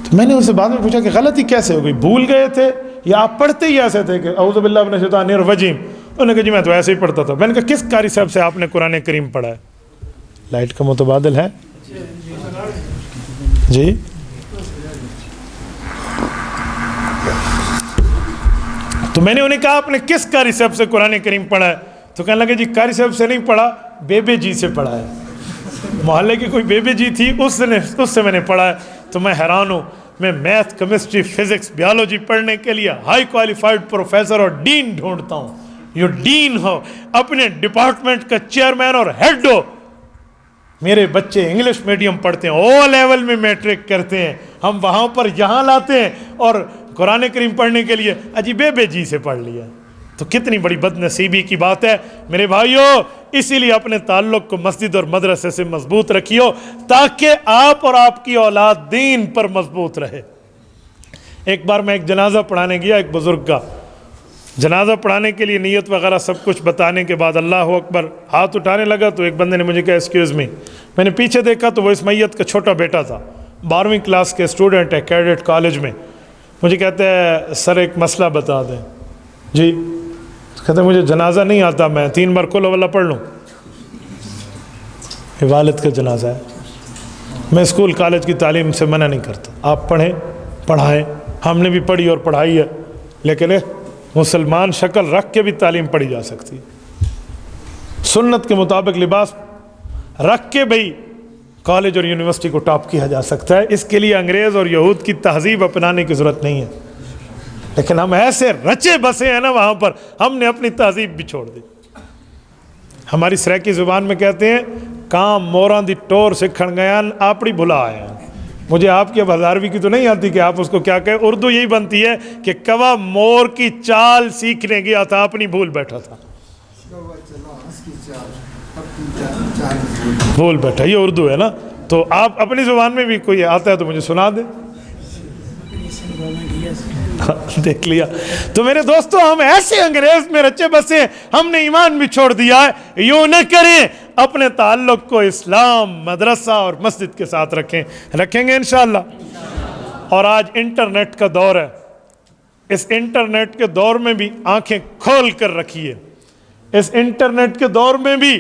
تو میں نے اس سے بعد میں پوچھا کہ غلطی کیسے ہو گئی، بھول گئے تھے یا آپ پڑھتے ہی ایسے تھے کہ اعوذ باللہ من الشیطان الرجیم؟ انہوں نے کہا جی میں تو ایسے ہی پڑھتا تھا. میں نے کہا کس قاری صاحب سے آپ نے قرآن کریم پڑھا ہے؟ لائٹ کا متبادل ہے جی. تو میں نے انہیں کہا آپ نے کس قاری صاحب سے قرآن کریم پڑھا ہے؟ تو کہنے لگے جی قاری صاحب سے نہیں پڑھا، بیبے جی سے پڑھا ہے. محلے کی کوئی بیبے جی تھی، اس سے میں نے پڑھا ہے. تو میں حیران ہوں، میں میتھ، کیمسٹری، فزکس، بیالوجی پڑھنے کے لیے ہائی کوالیفائڈ پروفیسر اور ڈین ڈھونڈتا ہوں. یہ ڈین ہو، اپنے ڈپارٹمنٹ کا چیئرمین اور ہیڈ ہو. میرے بچے انگلش میڈیم پڑھتے ہیں، او لیول میں میٹرک کرتے ہیں، ہم وہاں پر یہاں لاتے ہیں اور قرآن کریم پڑھنے کے لیے اجی بیبے جی سے پڑھ لیا. تو کتنی بڑی بد نصیبی کی بات ہے میرے بھائیوں. اسی لیے اپنے تعلق کو مسجد اور مدرسے سے مضبوط رکھیو تاکہ آپ اور آپ کی اولاد دین پر مضبوط رہے. ایک بار میں ایک جنازہ پڑھانے گیا ایک بزرگ کا. جنازہ پڑھانے کے لیے نیت وغیرہ سب کچھ بتانے کے بعد اللہ اکبر ہاتھ اٹھانے لگا تو ایک بندے نے مجھے کہا ایکسکیوز می. میں نے پیچھے دیکھا تو وہ اس میت کا چھوٹا بیٹا تھا, 12ویں کلاس کے اسٹوڈنٹ ہے کیڈٹ کالج میں. مجھے کہتے ہیں سر ایک مسئلہ بتا دیں. جی. کہتے ہیں مجھے جنازہ نہیں آتا, میں 3 بار قل واللہ پڑھ لوں. یہ والد کا جنازہ ہے. میں اسکول کالج کی تعلیم سے منع نہیں کرتا, آپ پڑھیں پڑھائیں, ہم نے بھی پڑھی اور پڑھائی ہے, لیکن مسلمان شکل رکھ کے بھی تعلیم پڑھی جا سکتی ہے, سنت کے مطابق لباس رکھ کے بھی کالج اور یونیورسٹی کو ٹاپ کیا جا سکتا ہے. اس کے لیے انگریز اور یہود کی تہذیب اپنانے کی ضرورت نہیں ہے. لیکن ہم ایسے رچے بسے ہیں نا وہاں پر, ہم نے اپنی تہذیب بھی چھوڑ دی. ہماری سریکی زبان میں کہتے ہیں کام موراں دی ٹور سکھن گیا آپڑی بھلا آئے ہیں. مجھے آپ کی اب 1000ویں کی تو نہیں آتی کہ آپ اس کو کیا کہیں. اردو یہی بنتی ہے کہ کوا مور کی چال سیکھنے گیا تھا اپنی بھول بیٹھا تھا. بھول بیٹھا, یہ اردو ہے نا. تو آپ اپنی زبان میں بھی کوئی آتا ہے تو مجھے سنا دیں. دیکھ لیا. تو میرے دوستو ہم ایسے انگریز میں رچے بسے, ہم نے ایمان بھی چھوڑ دیا ہے. یوں نہ کریں, اپنے تعلق کو اسلام, مدرسہ اور مسجد کے ساتھ رکھیں گے انشاءاللہ. اور آج انٹرنیٹ کا دور ہے, اس انٹرنیٹ کے دور میں بھی آنکھیں کھول کر رکھیے. اس انٹرنیٹ کے دور میں بھی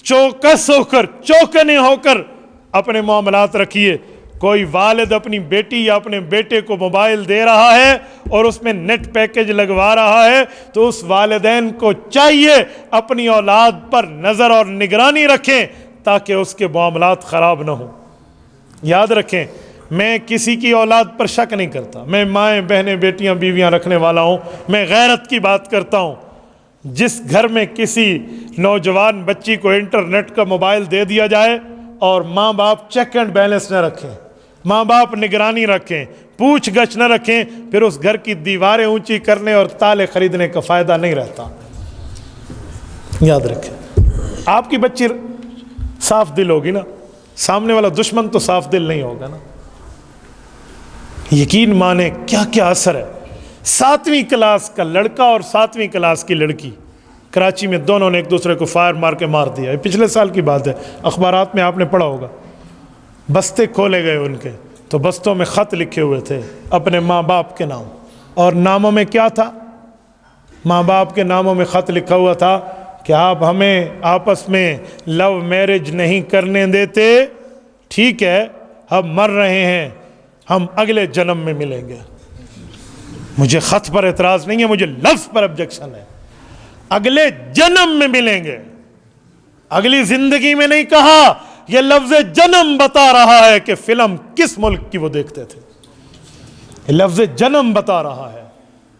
چوکس ہو کر, چوکنے ہو کر اپنے معاملات رکھیے. کوئی والد اپنی بیٹی یا اپنے بیٹے کو موبائل دے رہا ہے اور اس میں نیٹ پیکج لگوا رہا ہے تو اس والدین کو چاہیے اپنی اولاد پر نظر اور نگرانی رکھیں تاکہ اس کے معاملات خراب نہ ہوں. یاد رکھیں, میں کسی کی اولاد پر شک نہیں کرتا, میں مائیں بہنیں بیٹیاں بیویاں رکھنے والا ہوں, میں غیرت کی بات کرتا ہوں. جس گھر میں کسی نوجوان بچی کو انٹرنیٹ کا موبائل دے دیا جائے اور ماں باپ چیک اینڈ بیلنس نہ رکھیں, ماں باپ نگرانی رکھیں, پوچھ گچھ نہ رکھیں, پھر اس گھر کی دیواریں اونچی کرنے اور تالے خریدنے کا فائدہ نہیں رہتا. یاد رکھیں. آپ کی بچی صاف دل ہوگی نا, سامنے والا دشمن تو صاف دل نہیں ہوگا نا. یقین مانے کیا کیا اثر ہے. 7ویں کلاس کا لڑکا اور 7ویں کلاس کی لڑکی کراچی میں دونوں نے ایک دوسرے کو فائر مار کے مار دیا. پچھلے سال کی بات ہے, اخبارات میں آپ نے پڑھا ہوگا. بستے کھولے گئے ان کے تو بستوں میں خط لکھے ہوئے تھے اپنے ماں باپ کے نام, اور ناموں میں کیا تھا, ماں باپ کے ناموں میں خط لکھا ہوا تھا کہ آپ ہمیں آپس میں لو میرج نہیں کرنے دیتے, ٹھیک ہے ہم مر رہے ہیں, ہم اگلے جنم میں ملیں گے. مجھے خط پر اعتراض نہیں ہے, مجھے لفظ پر آبجیکشن ہے. اگلے جنم میں ملیں گے, اگلی زندگی میں نہیں کہا. یہ لفظ جنم بتا رہا ہے کہ فلم کس ملک کی وہ دیکھتے تھے. یہ لفظ جنم بتا رہا ہے.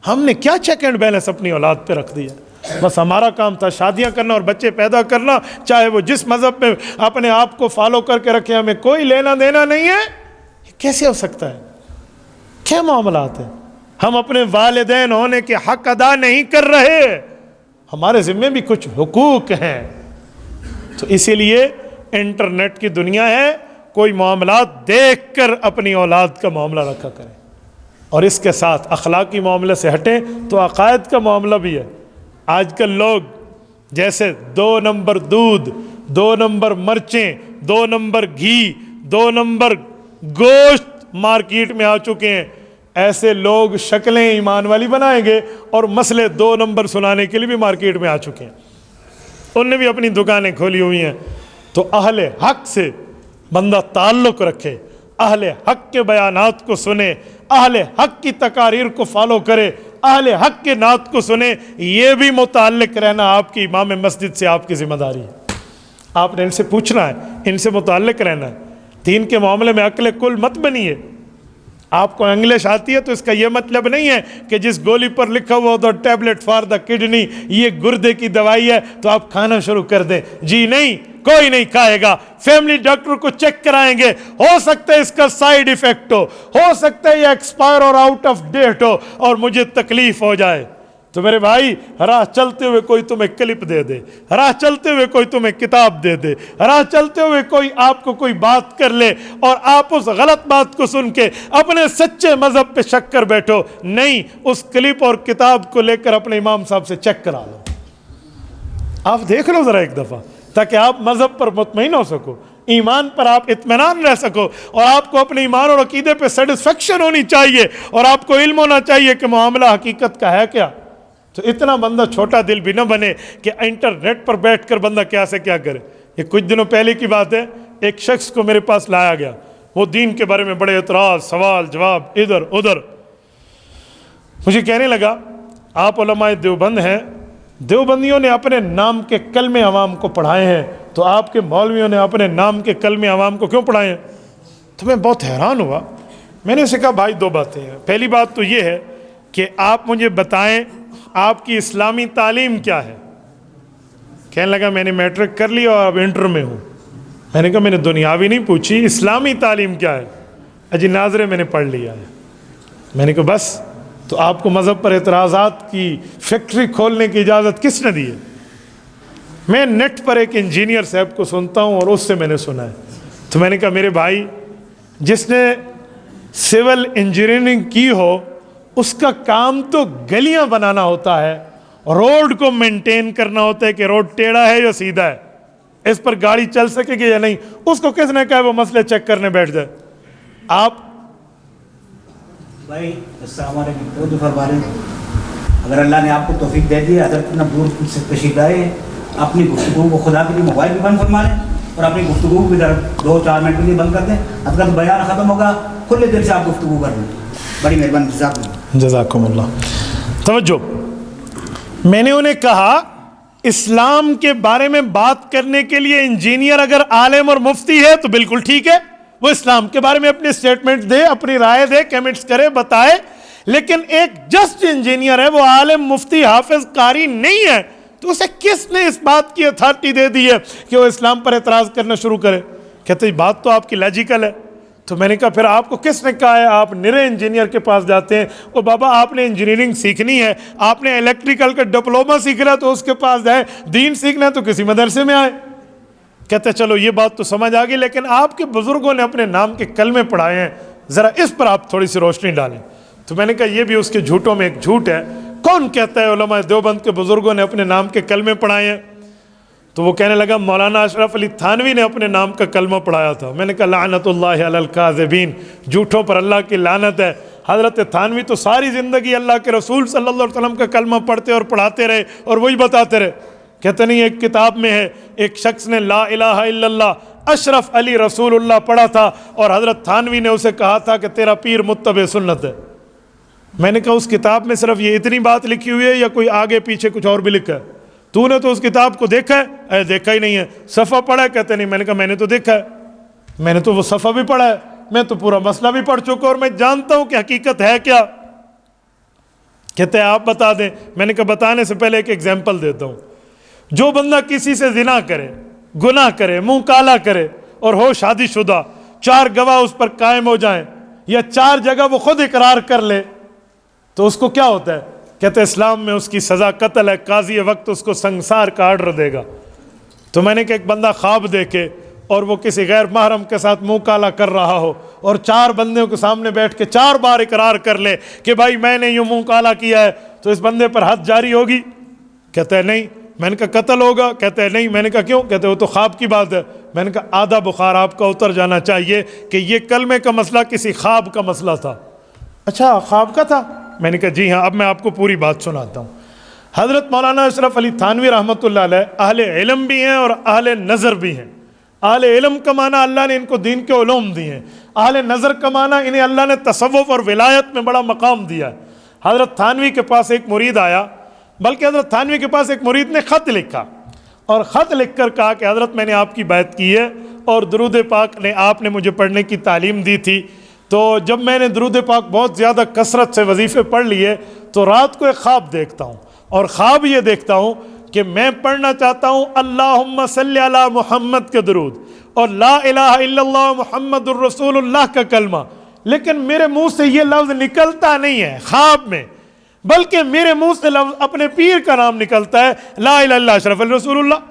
ہم نے کیا چیک اینڈ بیلنس اپنی اولاد پہ رکھ دیا. بس ہمارا کام تھا شادیاں کرنا اور بچے پیدا کرنا, چاہے وہ جس مذہب میں اپنے آپ کو فالو کر کے رکھے, ہمیں کوئی لینا دینا نہیں ہے. یہ کیسے ہو سکتا ہے؟ کیا معاملات ہیں؟ ہم اپنے والدین ہونے کے حق ادا نہیں کر رہے. ہمارے ذمے بھی کچھ حقوق ہیں. تو اسی لیے انٹرنیٹ کی دنیا ہے, کوئی معاملات دیکھ کر اپنی اولاد کا معاملہ رکھا کریں. اور اس کے ساتھ اخلاقی معاملے سے ہٹیں تو عقائد کا معاملہ بھی ہے. آج کل لوگ جیسے 2 نمبر دودھ, 2 نمبر مرچیں, 2 نمبر گھی, 2 نمبر گوشت مارکیٹ میں آ چکے ہیں, ایسے لوگ شکلیں ایمان والی بنائیں گے اور مسئلے 2 نمبر سنانے کے لیے بھی مارکیٹ میں آ چکے ہیں. ان نے بھی اپنی دکانیں کھولی ہوئی ہیں. تو اہل حق سے بندہ تعلق رکھے, اہل حق کے بیانات کو سنے, اہل حق کی تقاریر کو فالو کرے, اہل حق کے نعت کو سنے. یہ بھی متعلق رہنا آپ کی امام مسجد سے آپ کی ذمہ داری ہے. آپ نے ان سے پوچھنا ہے, ان سے متعلق رہنا ہے. دین کے معاملے میں عقل کل مت بنیے. آپ کو انگلش آتی ہے تو اس کا یہ مطلب نہیں ہے کہ جس گولی پر لکھا ہوا ہوتا ٹیبلٹ فار دا کڈنی, یہ گردے کی دوائی ہے تو آپ کھانا شروع کر دیں. جی نہیں, کوئی نہیں کھائے گا. فیملی ڈاکٹر کو چیک کرائیں گے, ہو سکتا ہے اس کا سائیڈ ایفیکٹ ہو سکتا ہے یہ ایکسپائر اور آؤٹ آف ڈیٹ ہو اور مجھے تکلیف ہو جائے. تو میرے بھائی راہ چلتے ہوئے کوئی تمہیں کلپ دے دے، راہ چلتے ہوئے کوئی تمہیں کتاب دے دے، راہ چلتے ہوئے کوئی آپ کو کوئی بات کر لے اور آپ اس غلط بات کو سن کے اپنے سچے مذہب پہ شک کر بیٹھو، نہیں، اس کلپ اور کتاب کو لے کر اپنے امام صاحب سے چیک کرا لو، آپ دیکھ لو ذرا ایک دفعہ، تاکہ آپ مذہب پر مطمئن ہو سکو، ایمان پر آپ اطمینان رہ سکو، اور آپ کو اپنے ایمان اور عقیدے پہ سیٹسفیکشن ہونی چاہیے، اور آپ کو علم ہونا چاہیے کہ معاملہ حقیقت کا ہے کیا۔ تو اتنا بندہ چھوٹا دل بھی نہ بنے کہ انٹرنیٹ پر بیٹھ کر بندہ کیا سے کیا کرے۔ یہ کچھ دنوں پہلے کی بات ہے، ایک شخص کو میرے پاس لایا گیا، وہ دین کے بارے میں بڑے اعتراض، سوال جواب ادھر ادھر، مجھے کہنے لگا آپ علماء دیوبند ہیں، دیوبندیوں نے اپنے نام کے کلمے عوام کو پڑھائے ہیں، تو آپ کے مولویوں نے اپنے نام کے کلمے عوام کو کیوں پڑھائے ہیں؟ تو میں بہت حیران ہوا، میں نے اسے کہا بھائی دو باتیں ہیں، پہلی بات تو یہ ہے کہ آپ مجھے بتائیں آپ کی اسلامی تعلیم کیا ہے؟ کہنے لگا میں نے میٹرک کر لی اور اب انٹر میں ہوں۔ میں نے کہا میں نے دنیاوی نہیں پوچھی، اسلامی تعلیم کیا ہے؟ اجی ناظرے میں نے پڑھ لیا ہے۔ میں نے کہا بس، تو آپ کو مذہب پر اعتراضات کی فیکٹری کھولنے کی اجازت کس نے دی ہے؟ میں نیٹ پر ایک انجینئر صاحب کو سنتا ہوں اور اس سے میں نے سنا ہے۔ تو میں نے کہا میرے بھائی، جس نے سول انجینئرنگ کی ہو اس کا کام تو گلیاں بنانا ہوتا ہے، روڈ کو مینٹین کرنا ہوتا ہے کہ روڈ ٹیڑھا ہے یا سیدھا ہے، اس پر گاڑی چل سکے گی یا نہیں، اس کو کس نے کہا وہ مسئلے چیک کرنے بیٹھ جائے؟ آپ بھائی السلام علیکم، تو جو فرما رہے ہیں اگر اللہ نے آپ کو توفیق دے دی، حضرت اتنا دور سے تشریف لائے، اپنی گفتگو کو خدا کے لیے موبائل بھی بند فرما لیں اور اپنی گفتگو بھی 2-4 منٹ کے لیے بند کر دیں، اگر بیان ختم ہوگا کھلے دل سے آپ گفتگو کر لیں، بڑی مہربانی۔ جزاکم اللہ۔ توجہ، میں نے انہیں کہا اسلام کے بارے میں بات کرنے کے لیے انجینئر اگر عالم اور مفتی ہے تو بالکل ٹھیک ہے، وہ اسلام کے بارے میں اپنی سٹیٹمنٹ دے، اپنی رائے دے، کمنٹس کرے، بتائے، لیکن ایک جسٹ انجینئر ہے، وہ عالم مفتی حافظ قاری نہیں ہے، تو اسے کس نے اس بات کی اتھارٹی دے دی ہے کہ وہ اسلام پر اعتراض کرنا شروع کرے؟ کہتے ہیں بات تو آپ کی لاجیکل ہے۔ تو میں نے کہا پھر آپ کو کس نے کہا ہے آپ نرے انجینئر کے پاس جاتے ہیں؟ وہ بابا آپ نے انجینئرنگ سیکھنی ہے، آپ نے الیکٹریکل کا ڈپلوما سیکھنا ہے تو اس کے پاس جائیں، دین سیکھنا ہے تو کسی مدرسے میں آئے۔ کہتے ہیں چلو یہ بات تو سمجھ آ گئی، لیکن آپ کے بزرگوں نے اپنے نام کے کلمے پڑھائے ہیں، ذرا اس پر آپ تھوڑی سی روشنی ڈالیں۔ تو میں نے کہا یہ بھی اس کے جھوٹوں میں ایک جھوٹ ہے، کون کہتا ہے علماء دیوبند کے بزرگوں نے اپنے نام کے کلمے پڑھائے ہیں؟ تو وہ کہنے لگا مولانا اشرف علی تھانوی نے اپنے نام کا کلمہ پڑھایا تھا۔ میں نے کہا لعنت اللہ علی الکاذبین، جھوٹوں پر اللہ کی لعنت ہے۔ حضرت تھانوی تو ساری زندگی اللہ کے رسول صلی اللہ علیہ وسلم کا کلمہ پڑھتے اور پڑھاتے رہے اور وہی بتاتے رہے۔ کہتے نہیں ایک کتاب میں ہے ایک شخص نے لا الہ الا اللہ اشرف علی رسول اللہ پڑھا تھا اور حضرت تھانوی نے اسے کہا تھا کہ تیرا پیر متبع سنت ہے۔ میں نے کہا اس کتاب میں صرف یہ اتنی بات لکھی ہوئی ہے یا کوئی آگے پیچھے کچھ اور بھی لکھا ہے؟ تو نے تو اس کتاب کو دیکھا ہے؟ دیکھا ہی نہیں ہے۔ صفحہ پڑھا ہے؟ کہتے نہیں۔ میں نے کہا میں نے تو دیکھا ہے، میں نے تو وہ صفحہ بھی پڑھا ہے، میں تو پورا مسئلہ بھی پڑھ چکا اور میں جانتا ہوں کہ حقیقت ہے کیا۔ کہتے ہیں آپ بتا دیں۔ میں نے کہا بتانے سے پہلے ایک ایگزامپل دیتا ہوں۔ جو بندہ کسی سے زنا کرے، گناہ کرے، منہ کالا کرے اور ہو شادی شدہ، 4 گواہ اس پر قائم ہو جائیں یا 4 جگہ وہ خود اقرار کر لے تو اس کو کیا ہوتا ہے؟ کہتے ہیں اسلام میں اس کی سزا قتل ہے، قاضی وقت اس کو سنسار کا آرڈر دے گا۔ تو میں نے کہا ایک بندہ خواب دیکھے اور وہ کسی غیر محرم کے ساتھ منہ کالا کر رہا ہو اور 4 بندوں کے سامنے بیٹھ کے 4 بار اقرار کر لے کہ بھائی میں نے یوں منہ کالا کیا ہے، تو اس بندے پر حد جاری ہوگی؟ کہتے ہیں نہیں۔ میں نے کہا قتل ہوگا؟ کہتے ہیں نہیں۔ میں نے کہا کیوں؟ کہتے وہ تو خواب کی بات ہے۔ میں نے کہا آدھا بخار آپ کا اتر جانا چاہیے کہ یہ کلمے کا مسئلہ کسی خواب کا مسئلہ تھا۔ اچھا خواب کا تھا؟ میں نے کہا جی ہاں۔ اب میں آپ کو پوری بات سناتا ہوں۔ حضرت مولانا اشرف علی تھانوی رحمۃ اللہ علیہ اہل علم بھی ہیں اور اہل نظر بھی ہیں۔ اہل علم کا معنی اللہ نے ان کو دین کے علوم دی ہیں، اہل نظر کا معنی انہیں اللہ نے تصوف اور ولایت میں بڑا مقام دیا ہے۔ حضرت تھانوی کے پاس ایک مرید آیا، بلکہ حضرت تھانوی کے پاس ایک مرید نے خط لکھا اور خط لکھ کر کہا کہ حضرت میں نے آپ کی بیعت کی ہے اور درود پاک نے آپ نے مجھے پڑھنے کی تعلیم دی تھی، تو جب میں نے درود پاک بہت زیادہ کثرت سے وظیفے پڑھ لیے تو رات کو ایک خواب دیکھتا ہوں اور خواب یہ دیکھتا ہوں کہ میں پڑھنا چاہتا ہوں اللہم صلی علی محمد کے درود اور لا الہ الا اللہ محمد الرسول اللہ کا کلمہ، لیکن میرے منہ سے یہ لفظ نکلتا نہیں ہے خواب میں۔ بلکہ میرے منہ سے لفظ اپنے پیر کا نام نکلتا ہے لا الہ الا اللہ اشرف الرسول اللہ.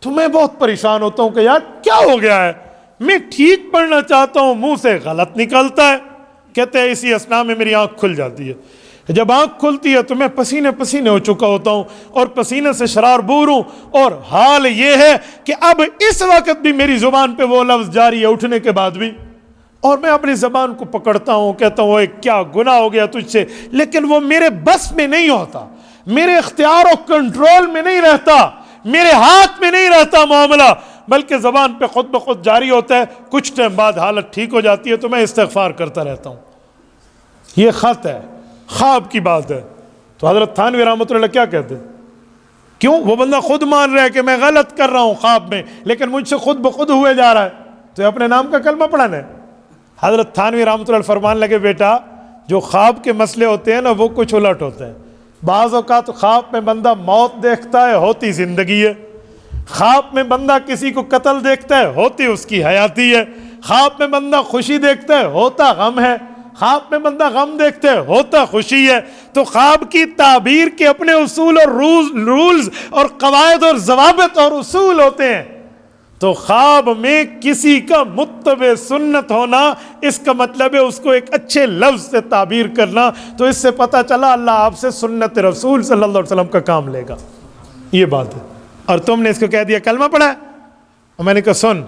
تو میں بہت پریشان ہوتا ہوں کہ یار کیا ہو گیا ہے, میں ٹھیک پڑھنا چاہتا ہوں منہ سے غلط نکلتا ہے. کہتے ہیں اسی اثناء میں میری آنکھ کھل جاتی ہے. جب آنکھ کھلتی ہے تو میں پسینے پسینے ہو چکا ہوتا ہوں اور پسینے سے شرار بور ہوں, اور حال یہ ہے کہ اب اس وقت بھی میری زبان پہ وہ لفظ جاری ہے اٹھنے کے بعد بھی, اور میں اپنی زبان کو پکڑتا ہوں, کہتا ہوں کیا گناہ ہو گیا تجھ سے, لیکن وہ میرے بس میں نہیں ہوتا, میرے اختیار و کنٹرول میں نہیں رہتا, میرے ہاتھ میں نہیں رہتا معاملہ, بلکہ زبان پہ خود بخود جاری ہوتا ہے. کچھ ٹائم بعد حالت ٹھیک ہو جاتی ہے تو میں استغفار کرتا رہتا ہوں. یہ خط ہے, خواب کی بات ہے. تو حضرت تھانوی رحمۃ اللہ کیا کہتے ہیں, کیوں وہ بندہ خود مان رہا ہے کہ میں غلط کر رہا ہوں خواب میں, لیکن مجھ سے خود بخود ہوئے جا رہا ہے, تو اپنے نام کا کلمہ پڑھانا ہے. حضرت تھانوی رحمۃ اللہ فرمان لگے بیٹا جو خواب کے مسئلے ہوتے ہیں نا وہ کچھ الٹ ہوتے ہیں. بعض اوقات خواب میں بندہ موت دیکھتا ہے, ہوتی زندگی ہے. خواب میں بندہ کسی کو قتل دیکھتا ہے, ہوتی اس کی حیاتی ہے. خواب میں بندہ خوشی دیکھتا ہے, ہوتا غم ہے. خواب میں بندہ غم دیکھتا ہے, ہوتا خوشی ہے. تو خواب کی تعبیر کے اپنے اصول اور رولز اور قواعد اور ضوابط اور اصول ہوتے ہیں. تو خواب میں کسی کا متبع سنت ہونا, اس کا مطلب ہے اس کو ایک اچھے لفظ سے تعبیر کرنا. تو اس سے پتہ چلا اللہ آپ سے سنت رسول صلی اللہ علیہ وسلم کا کام لے گا. یہ بات ہے. اور تم نے اس کو کہہ دیا کلمہ پڑھا ہے, اور میں نے کہا سن,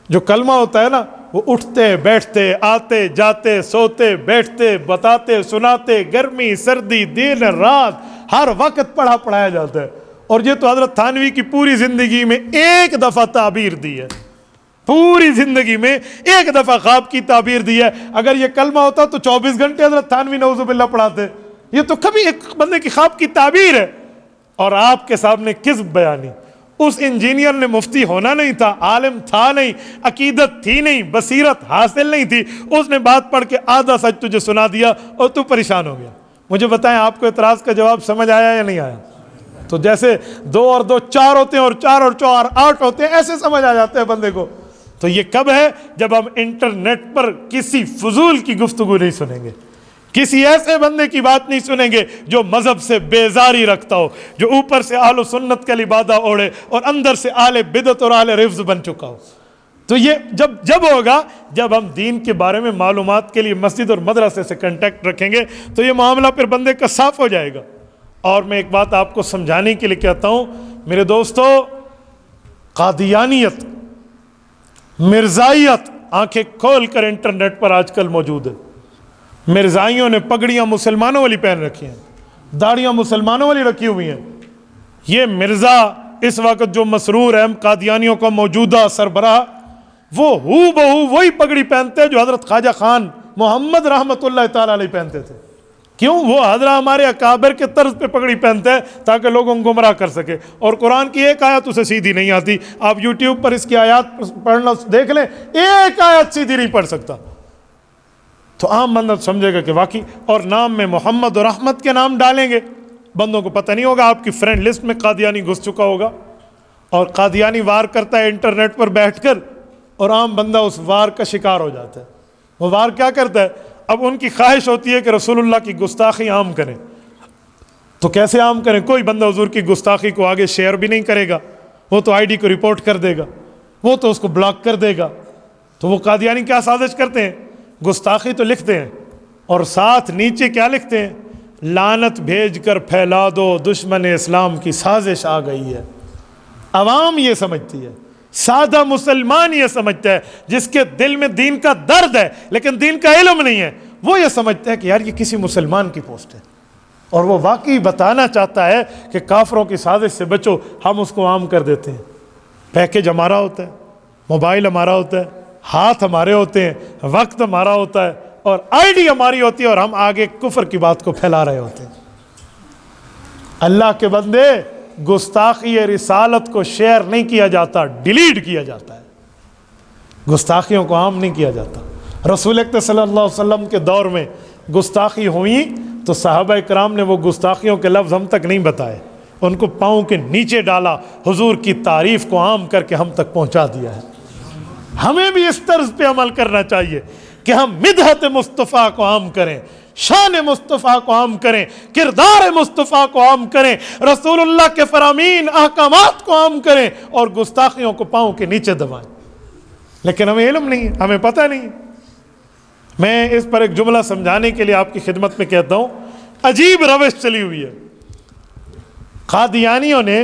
جو کلمہ ہوتا ہے نا وہ اٹھتے بیٹھتے آتے جاتے سوتے بیٹھتے بتاتے سناتے گرمی سردی دن رات ہر وقت پڑھایا جاتا ہے. اور یہ تو حضرت تھانوی کی پوری زندگی میں ایک دفعہ تعبیر دی ہے, پوری زندگی میں ایک دفعہ خواب کی تعبیر دی ہے. اگر یہ کلمہ ہوتا تو 24 گھنٹے حضرت تھانوی نعوذ باللہ پڑھاتے. یہ تو کبھی ایک بندے کی خواب کی تعبیر ہے. اور آپ کے سامنے کذب بیانی. اس انجینئر نے مفتی ہونا نہیں تھا, عالم تھا نہیں, عقیدت تھی نہیں, بصیرت حاصل نہیں تھی, اس نے بات پڑھ کے آدھا سچ تجھے سنا دیا اور تو پریشان ہو گیا. مجھے بتائیں آپ کو اعتراض کا جواب سمجھ آیا یا نہیں آیا؟ تو جیسے 2 اور 2 4 ہوتے ہیں اور 4 اور 4 8 ہوتے ہیں, ایسے سمجھ آ جاتے ہیں بندے کو. تو یہ کب ہے؟ جب ہم انٹرنیٹ پر کسی فضول کی گفتگو نہیں سنیں گے, کسی ایسے بندے کی بات نہیں سنیں گے جو مذہب سے بیزاری رکھتا ہو, جو اوپر سے اہل سنت کا لبادہ اوڑھے اور اندر سے اہل بدعت اور اہل رفض بن چکا ہو. تو یہ جب ہوگا جب ہم دین کے بارے میں معلومات کے لیے مسجد اور مدرسے سے کنٹیکٹ رکھیں گے, تو یہ معاملہ پھر بندے کا صاف ہو جائے گا. اور میں ایک بات آپ کو سمجھانے کے لیے کہتا ہوں میرے دوستو, قادیانیت, مرزائیت آنکھیں کھول کر انٹرنیٹ پر آج کل موجود ہے. مرزائیوں نے پگڑیاں مسلمانوں والی پہن رکھی ہیں, داڑیاں مسلمانوں والی رکھی ہوئی ہیں. یہ مرزا اس وقت جو مسرور احمد قادیانیوں کا موجودہ سربراہ, وہ ہو بہو وہی پگڑی پہنتے ہیں جو حضرت خواجہ خان محمد رحمۃ اللہ تعالی علیہ پہنتے تھے. کیوں؟ وہ حضرت ہمارے اکابر کے طرز پہ پگڑی پہنتے ہیں تاکہ لوگوں کو گمراہ کر سکے. اور قرآن کی ایک آیت اسے سیدھی نہیں آتی. آپ یوٹیوب پر اس کی آیات پڑھنا دیکھ لیں, ایک آیت سیدھی نہیں پڑھ سکتا. تو عام بندہ سمجھے گا کہ واقعی, اور نام میں محمد اور احمد کے نام ڈالیں گے, بندوں کو پتہ نہیں ہوگا آپ کی فرینڈ لسٹ میں قادیانی گھس چکا ہوگا, اور قادیانی وار کرتا ہے انٹرنیٹ پر بیٹھ کر, اور عام بندہ اس وار کا شکار ہو جاتا ہے. وہ وار کیا کرتا ہے؟ اب ان کی خواہش ہوتی ہے کہ رسول اللہ کی گستاخی عام کریں. تو کیسے عام کریں؟ کوئی بندہ حضور کی گستاخی کو آگے شیئر بھی نہیں کرے گا, وہ تو آئی ڈی کو رپورٹ کر دے گا, وہ تو اس کو بلاک کر دے گا. تو وہ قادیانی کیا سازش کرتے ہیں؟ گستاخی تو لکھتے ہیں اور ساتھ نیچے کیا لکھتے ہیں؟ لعنت بھیج کر پھیلا دو, دشمن اسلام کی سازش آ گئی ہے. عوام یہ سمجھتی ہے, سادہ مسلمان یہ سمجھتا ہے, جس کے دل میں دین کا درد ہے لیکن دین کا علم نہیں ہے, وہ یہ سمجھتا ہے کہ یار یہ کسی مسلمان کی پوسٹ ہے, اور وہ واقعی بتانا چاہتا ہے کہ کافروں کی سازش سے بچو. ہم اس کو عام کر دیتے ہیں. پیکیج ہمارا ہوتا ہے, موبائل ہمارا ہوتا ہے, ہاتھ ہمارے ہوتے ہیں, وقت ہمارا ہوتا ہے, اور آئی ڈی ہماری ہوتی ہے, اور ہم آگے کفر کی بات کو پھیلا رہے ہوتے ہیں. اللہ کے بندے, گستاخی رسالت کو شیئر نہیں کیا جاتا, ڈیلیٹ کیا جاتا ہے. گستاخیوں کو عام نہیں کیا جاتا. رسول اکرم صلی اللہ علیہ وسلم کے دور میں گستاخی ہوئی تو صحابہ کرام نے وہ گستاخیوں کے لفظ ہم تک نہیں بتائے, ان کو پاؤں کے نیچے ڈالا, حضور کی تعریف کو عام کر کے ہم تک پہنچا دیا ہے. ہمیں بھی اس طرز پہ عمل کرنا چاہیے کہ ہم مدحت مصطفیٰ کو عام کریں, شان مصطفیٰ کو عام کریں، کردار مصطفیٰ کو عام کریں، رسول اللہ کے فرامین احکامات کو عام کریں اور گستاخیوں کو پاؤں کے نیچے دبائیں۔ لیکن ہمیں علم نہیں ہے، ہمیں پتہ نہیں۔ میں اس پر ایک جملہ سمجھانے کے لیے آپ کی خدمت میں کہتا ہوں، عجیب روش چلی ہوئی ہے۔ قادیانیوں نے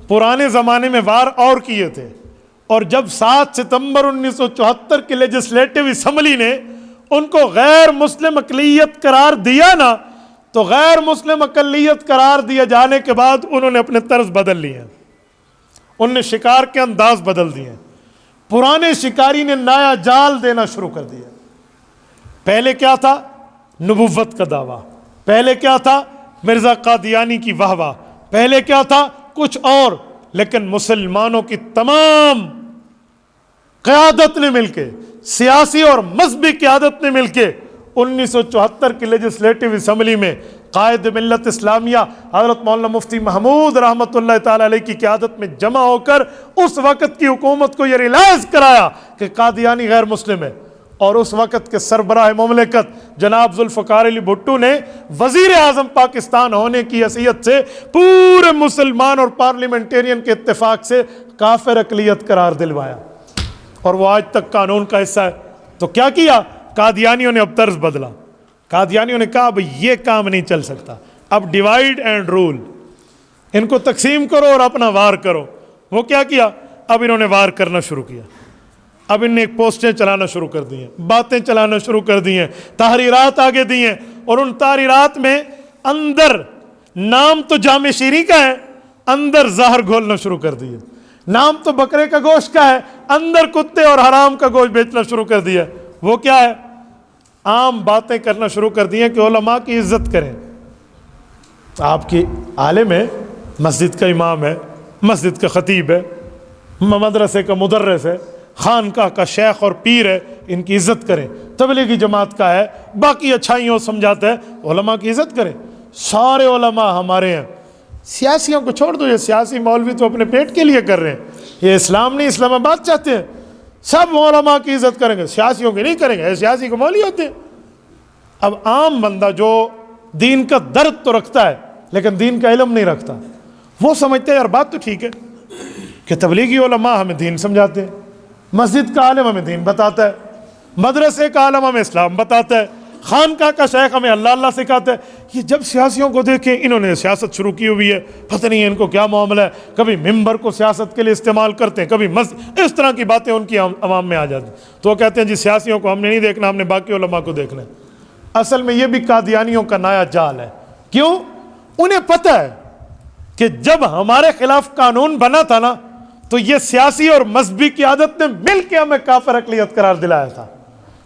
پرانے زمانے میں وار اور کیے تھے، اور جب 7 ستمبر 1974 کی لیجسلیٹو اسمبلی نے ان کو غیر مسلم اقلیت قرار دیا نا، تو غیر مسلم اقلیت قرار دیا جانے کے بعد انہوں نے اپنے طرز بدل لیے، انہوں نے شکار کے انداز بدل دیے۔ پرانے شکاری نے نیا جال دینا شروع کر دیا۔ پہلے کیا تھا؟ نبوت کا دعویٰ، پہلے کیا تھا؟ مرزا قادیانی کی واہ واہ، پہلے کیا تھا؟ کچھ اور۔ لیکن مسلمانوں کی تمام قیادت نے مل کے، سیاسی اور مذہبی قیادت نے مل کے 1974 کی لیجسلیٹو اسمبلی میں قائد ملت اسلامیہ حضرت مولانا مفتی محمود رحمۃ اللہ تعالی علیہ کی قیادت میں جمع ہو کر اس وقت کی حکومت کو یہ ریلائز کرایا کہ قادیانی غیر مسلم ہے، اور اس وقت کے سربراہ مملکت جناب ذوالفقار علی بھٹو نے وزیر اعظم پاکستان ہونے کی حیثیت سے پورے مسلمان اور پارلیمنٹرین کے اتفاق سے کافر اقلیت قرار دلوایا، اور وہ آج تک قانون کا حصہ ہے۔ تو کیا کیا قادیانیوں نے؟ اب طرز بدلا۔ قادیانیوں نے کہا اب یہ کام نہیں چل سکتا، اب ڈیوائیڈ اینڈ رول، ان کو تقسیم کرو اور اپنا وار کرو۔ وہ کیا کیا؟ اب انہوں نے وار کرنا شروع کیا، اب ان نے ایک پوسٹیں چلانا شروع کر دی ہیں، باتیں چلانا شروع کر دی ہیں، تحریرات آگے دی ہیں، اور ان تحریرات میں اندر نام تو جامع شیریں کا ہے، اندر زہر گھولنا شروع کر دی ہے۔ نام تو بکرے کا گوشت کا ہے، اندر کتے اور حرام کا گوشت بیچنا شروع کر دیا۔ وہ کیا ہے؟ عام باتیں کرنا شروع کر دی ہیں کہ علماء کی عزت کریں۔ آپ کی عالم ہے، مسجد کا امام ہے، مسجد کا خطیب ہے، مدرسے کا مدرس ہے، خانقاہ کا شیخ اور پیر ہے، ان کی عزت کریں۔ تبلیغی جماعت کا ہے، باقی اچھائیوں سمجھاتا ہے، علماء کی عزت کریں۔ سارے علماء ہمارے ہیں، سیاسیوں کو چھوڑ دو، یہ سیاسی مولوی تو اپنے پیٹ کے لیے کر رہے ہیں، یہ اسلام نہیں اسلام آباد چاہتے ہیں۔ سب علماء کی عزت کریں گے، سیاسیوں کی نہیں کریں گے، سیاسی کو مولوی ہوتے ہیں۔ اب عام بندہ جو دین کا درد تو رکھتا ہے لیکن دین کا علم نہیں رکھتا، وہ سمجھتے ہیں یار بات تو ٹھیک ہے کہ تبلیغی علماء ہمیں دین سمجھاتے ہیں، مسجد کا عالم ہمیں دین بتاتا ہے، مدرسے کا عالم ہمیں اسلام بتاتا ہے، خانقاہ کا شیخ ہمیں اللہ اللہ سکھاتا ہے۔ یہ جب سیاسیوں کو دیکھیں، انہوں نے سیاست شروع کی ہوئی ہے، پتہ نہیں ان کو کیا معاملہ ہے، کبھی ممبر کو سیاست کے لیے استعمال کرتے ہیں، کبھی اس طرح کی باتیں ان کی عوام میں آ جاتی ہیں، تو وہ کہتے ہیں جی سیاسیوں کو ہم نے نہیں دیکھنا، ہم نے باقی علماء کو دیکھنا ہے۔ اصل میں یہ بھی قادیانیوں کا نیا جال ہے۔ کیوں؟ انہیں پتہ ہے کہ جب ہمارے خلاف قانون بنا تھا نا، تو یہ سیاسی اور مذہبی قیادت نے مل کے ہمیں کافر اقلیت قرار دلایا تھا،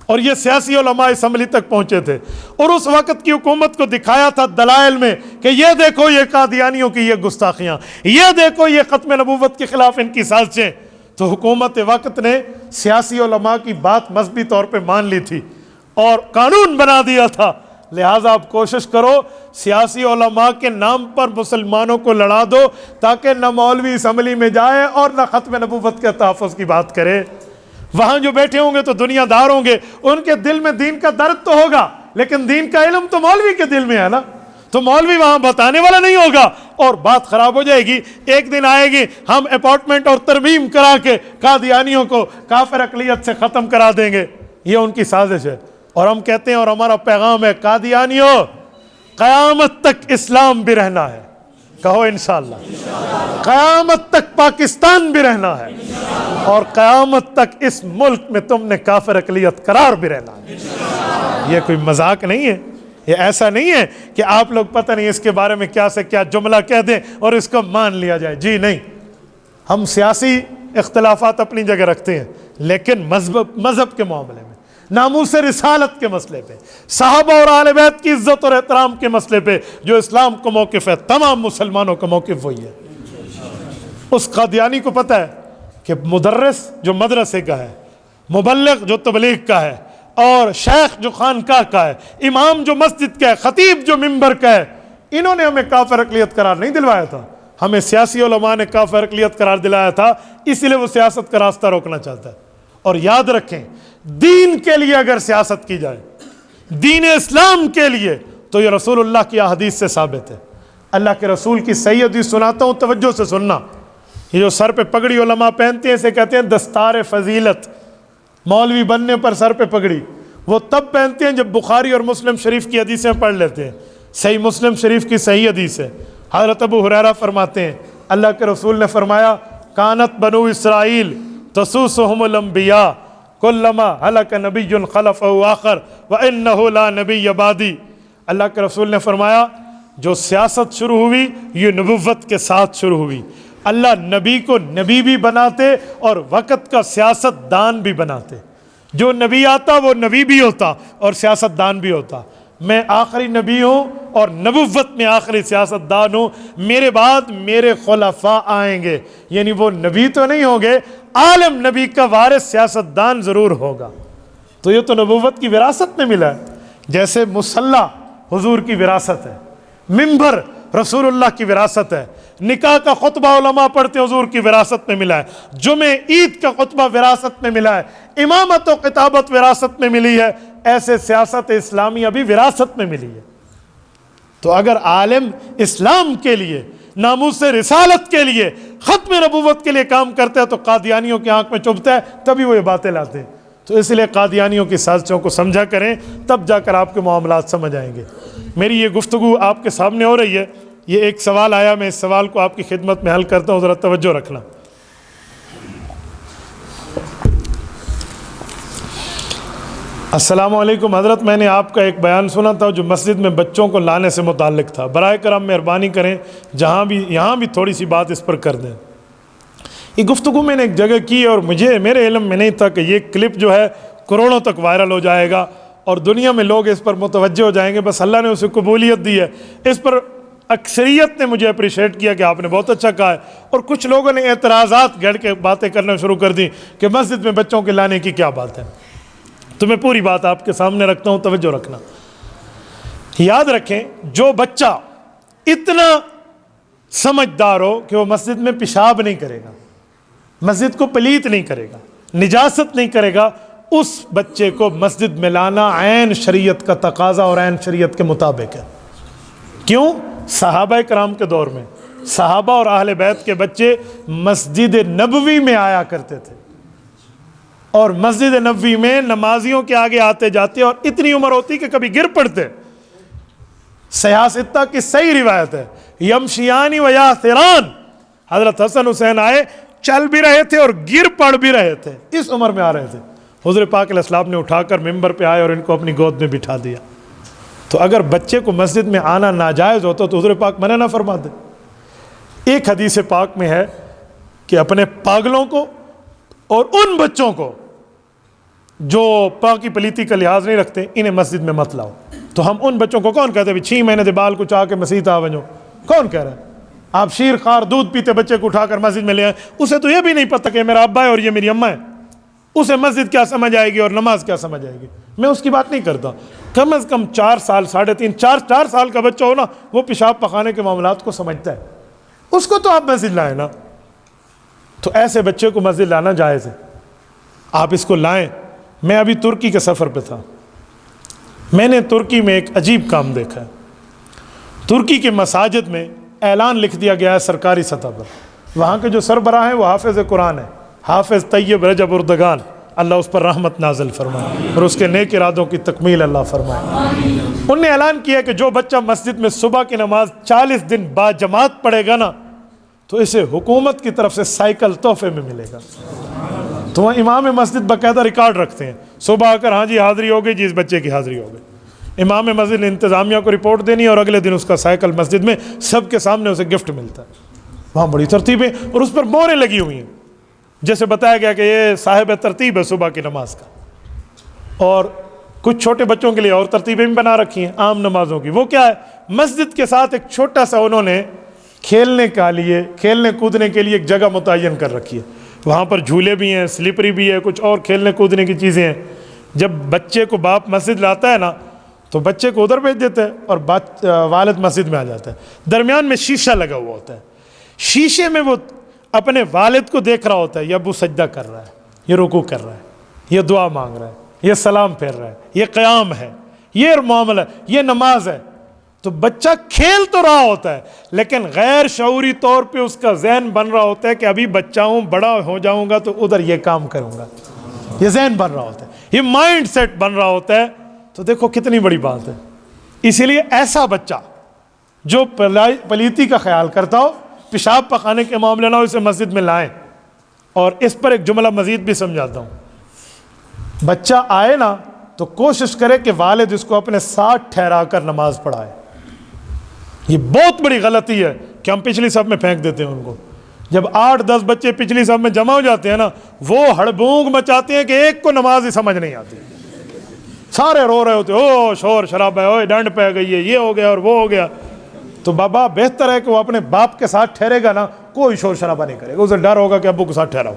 اور یہ سیاسی علماء اسمبلی تک پہنچے تھے، اور اس وقت کی حکومت کو دکھایا تھا دلائل میں کہ یہ دیکھو یہ قادیانیوں کی یہ گستاخیاں، یہ دیکھو یہ ختم نبوت کے خلاف ان کی سازشیں۔ تو حکومت وقت نے سیاسی علماء کی بات مذہبی طور پہ مان لی تھی اور قانون بنا دیا تھا۔ لہٰذا آپ کوشش کرو سیاسی علماء کے نام پر مسلمانوں کو لڑا دو، تاکہ نہ مولوی اسمبلی میں جائے اور نہ ختم نبوت کے تحفظ کی بات کرے۔ وہاں جو بیٹھے ہوں گے تو دنیا دار ہوں گے، ان کے دل میں دین کا درد تو ہوگا، لیکن دین کا علم تو مولوی کے دل میں ہے نا، تو مولوی وہاں بتانے والا نہیں ہوگا اور بات خراب ہو جائے گی۔ ایک دن آئے گی ہم اپارٹمنٹ اور ترمیم کرا کے قادیانیوں کو کافر اقلیت سے ختم کرا دیں گے، یہ ان کی سازش ہے۔ اور ہم کہتے ہیں اور ہمارا پیغام ہے، قادیانیوں قیامت تک اسلام بھی رہنا ہے، کہو انشاءاللہ، قیامت تک پاکستان بھی رہنا ہے، اور قیامت تک اس ملک میں تم نے کافر اقلیت قرار بھی رہنا ہے۔ یہ کوئی مذاق نہیں ہے، یہ ایسا نہیں ہے کہ آپ لوگ پتہ نہیں اس کے بارے میں کیا سے کیا جملہ کہہ دیں اور اس کو مان لیا جائے، جی نہیں۔ ہم سیاسی اختلافات اپنی جگہ رکھتے ہیں، لیکن مذہب کے معاملے میں، ناموس رسالت کے مسئلے پہ، صحابہ اور اہل بیت کی عزت اور احترام کے مسئلے پہ جو اسلام کا موقف ہے، تمام مسلمانوں کا موقف وہی ہے۔ اس قادیانی کو پتہ ہے کہ مدرس جو مدرسے کا ہے، مبلغ جو تبلیغ کا ہے، اور شیخ جو خانقاہ کا ہے، امام جو مسجد کا ہے، خطیب جو ممبر کا ہے، انہوں نے ہمیں کافر اقلیت قرار نہیں دلوایا تھا، ہمیں سیاسی علماء نے کافر اقلیت قرار دلایا تھا، اس لیے وہ سیاست کا راستہ روکنا چاہتا ہے۔ اور یاد رکھیں، دین کے لیے اگر سیاست کی جائے، دین اسلام کے لیے، تو یہ رسول اللہ کی احادیث سے ثابت ہے۔ اللہ کے رسول کی صحیح حدیث سناتا ہوں، توجہ سے سننا۔ یہ جو سر پہ پگڑی علماء پہنتے ہیں اسے کہتے ہیں دستار فضیلت۔ مولوی بننے پر سر پہ پگڑی وہ تب پہنتے ہیں جب بخاری اور مسلم شریف کی حدیثیں پڑھ لیتے ہیں۔ صحیح مسلم شریف کی صحیح حدیث ہے، حضرت ابو ہریرہ فرماتے ہیں اللہ کے رسول نے فرمایا کانت بنو اسرائیل تسوسہم الانبیاء کلما ہلک نبی خلفہ آخر وانہ لا نبی بعدی۔ اللہ کے رسول نے فرمایا جو سیاست شروع ہوئی یہ نبوت کے ساتھ شروع ہوئی۔ اللہ نبی کو نبی بھی بناتے اور وقت کا سیاست دان بھی بناتے۔ جو نبی آتا وہ نبی بھی ہوتا اور سیاست دان بھی ہوتا۔ میں آخری نبی ہوں اور نبوت میں آخری سیاست دان ہوں، میرے بعد میرے خلفاء آئیں گے، یعنی وہ نبی تو نہیں ہوں گے، عالم نبی کا وارث سیاست دان ضرور ہوگا۔ تو یہ تو نبوت کی وراثت میں ملا ہے۔ جیسے مصلی حضور کی وراثت ہے، منبر رسول اللہ کی وراثت ہے، نکاح کا خطبہ علماء پڑھتے حضور کی وراثت میں ملا ہے، جمعہ عید کا خطبہ وراثت میں ملا ہے، امامت و خطابت وراثت میں ملی ہے، ایسے سیاست اسلامیہ بھی وراثت میں ملی ہے۔ تو اگر عالم اسلام کے لیے، ناموس رسالت کے لیے، ختم نبوت کے لیے کام کرتا ہے تو قادیانیوں کی آنکھ میں چبھتا ہے، تبھی وہ یہ باتیں لاتے ہیں۔ تو اس لیے قادیانیوں کی سازشوں کو سمجھا کریں، تب جا کر آپ کے معاملات سمجھ آئیں گے۔ میری یہ گفتگو آپ کے سامنے ہو رہی ہے، یہ ایک سوال آیا، میں اس سوال کو آپ کی خدمت میں حل کرتا ہوں، ذرا توجہ رکھنا۔ السلام علیکم حضرت، میں نے آپ کا ایک بیان سنا تھا جو مسجد میں بچوں کو لانے سے متعلق تھا، برائے کرم مہربانی کریں یہاں بھی تھوڑی سی بات اس پر کر دیں۔ یہ گفتگو میں نے ایک جگہ کی اور میرے علم میں نہیں تھا کہ یہ کلپ جو ہے کروڑوں تک وائرل ہو جائے گا اور دنیا میں لوگ اس پر متوجہ ہو جائیں گے، بس اللہ نے اسے قبولیت دی ہے۔ اس پر اکثریت نے مجھے اپریشیٹ کیا کہ آپ نے بہت اچھا کہا ہے، اور کچھ لوگوں نے اعتراضات گڑھ کے باتیں کرنا شروع کر دی کہ مسجد میں بچوں کے لانے کی کیا بات ہے۔ تو میں پوری بات آپ کے سامنے رکھتا ہوں، توجہ رکھنا۔ یاد رکھیں جو بچہ اتنا سمجھدار ہو کہ وہ مسجد میں پیشاب نہیں کرے گا، مسجد کو پلیت نہیں کرے گا، نجاست نہیں کرے گا، اس بچے کو مسجد میں لانا عین شریعت کا تقاضا اور عین شریعت کے مطابق ہے۔ کیوں؟ صحابہ کرام کے دور میں صحابہ اور اہل بیت کے بچے مسجد نبوی میں آیا کرتے تھے، اور مسجد نبوی میں نمازیوں کے آگے آتے جاتے اور اتنی عمر ہوتی کہ کبھی گر پڑتے۔ صحیح ستہ کی صحیح روایت ہے، یمشیانی و یاسران، حضرت حسن حسین آئے، چل بھی رہے تھے اور گر پڑ بھی رہے تھے، اس عمر میں آ رہے تھے۔ حضور پاک علیہ السلام نے اٹھا کر ممبر پہ آئے اور ان کو اپنی گود میں بٹھا دیا۔ تو اگر بچے کو مسجد میں آنا ناجائز ہوتا تو حضور پاک منع نہ فرما دے۔ ایک حدیث پاک میں ہے کہ اپنے پاگلوں کو اور ان بچوں کو جو پاکی پلیتی کا لحاظ نہیں رکھتے انہیں مسجد میں مت لاؤ۔ تو ہم ان بچوں کو کون کہتے ہیں 6 مہینے دے بال کو چاہ کے مسجد آ ونجو؟ کون کہہ رہا ہے؟ آپ شیر خار دودھ پیتے بچے کو اٹھا کر مسجد میں لے آئیں، اسے تو یہ بھی نہیں پتہ کہ میرا ابا ہے اور یہ میری اماں ہے، اسے مسجد کیا سمجھ آئے گی اور نماز کیا سمجھ آئے گی؟ میں اس کی بات نہیں کرتا۔ کم از کم 4 سال 3.5 4 سال کا بچہ ہو نا، وہ پیشاب پخانے کے معاملات کو سمجھتا ہے، اس کو تو آپ مسجد لائیں نا۔ تو ایسے بچے کو مسجد لانا جائز ہے، آپ اس کو لائیں۔ میں ابھی ترکی کے سفر پہ تھا، میں نے ترکی میں ایک عجیب کام دیکھا ہے۔ ترکی کے مساجد میں اعلان لکھ دیا گیا ہے سرکاری سطح پر، وہاں کے جو سربراہ ہیں وہ حافظ قرآن ہیں، حافظ طیب رجب اردگان، اللہ اس پر رحمت نازل فرمائے اور اس کے نیک ارادوں کی تکمیل اللہ فرمائے۔ انہوں نے اعلان کیا کہ جو بچہ مسجد میں صبح کی نماز 40 دن با جماعت پڑھے گا نا، تو اسے حکومت کی طرف سے سائیکل تحفے میں ملے گا۔ تو وہاں امام مسجد باقاعدہ ریکارڈ رکھتے ہیں، صبح آ کر ہاں جی حاضری ہو گئی جی، اس بچے کی حاضری ہو گئی۔ امام مسجد نے انتظامیہ کو رپورٹ دینی اور اگلے دن اس کا سائیکل مسجد میں سب کے سامنے اسے گفٹ ملتا ہے۔ وہاں بڑی ترتیبیں اور اس پر موریں لگی ہوئی ہیں، جیسے بتایا گیا کہ یہ صاحب ترتیب ہے صبح کی نماز کا۔ اور کچھ چھوٹے بچوں کے لیے اور ترتیبیں بھی بنا رکھی ہیں عام نمازوں کی۔ وہ کیا ہے؟ مسجد کے ساتھ ایک چھوٹا سا انہوں نے کھیلنے کودنے کے لیے ایک جگہ متعین کر رکھی ہے، وہاں پر جھولے بھی ہیں، سلپری بھی ہے، کچھ اور کھیلنے کودنے کی چیزیں ہیں۔ جب بچے کو باپ مسجد لاتا ہے نا تو بچے کو ادھر بھیج دیتا ہے اور والد مسجد میں آ جاتا ہے۔ درمیان میں شیشہ لگا ہوا ہوتا ہے، شیشے میں وہ اپنے والد کو دیکھ رہا ہوتا ہے، یہ ابو سجدہ کر رہا ہے، یہ رکوع کر رہا ہے، یہ دعا مانگ رہا ہے، یہ سلام پھیر رہا ہے، یہ قیام ہے، یہ معاملہ ہے، یہ نماز ہے. تو بچہ کھیل تو رہا ہوتا ہے لیکن غیر شعوری طور پہ اس کا ذہن بن رہا ہوتا ہے کہ ابھی بچہ ہوں، بڑا ہو جاؤں گا تو ادھر یہ کام کروں گا. یہ ذہن بن رہا ہوتا ہے، یہ مائنڈ سیٹ بن رہا ہوتا ہے. تو دیکھو کتنی بڑی بات ہے. اسی لیے ایسا بچہ جو پلیتی کا خیال کرتا ہو، پیشاب پخانے کے معاملے نہ ہو، اسے مسجد میں لائیں. اور اس پر ایک جملہ مزید بھی سمجھاتا ہوں. بچہ آئے نا تو کوشش کرے کہ والد اس کو اپنے ساتھ ٹھہرا کر نماز پڑھائے. یہ بہت بڑی غلطی ہے کہ ہم پچھلی صف میں پھینک دیتے ہیں ان کو. جب 8-10 بچے پچھلی صف میں جمع ہو جاتے ہیں نا، وہ ہڑبونگ مچاتے ہیں کہ ایک کو نماز ہی سمجھ نہیں آتی. سارے رو رہے ہوتے، او شور شرابہ ہے، اوے ڈنڈ پہ گئی ہے، یہ ہو گیا اور وہ ہو گیا. تو بابا بہتر ہے کہ وہ اپنے باپ کے ساتھ ٹھہرے گا نا، کوئی شور شرابہ نہیں کرے گا، اسے ڈر ہوگا کہ ابو کے ساتھ ٹھہراؤ.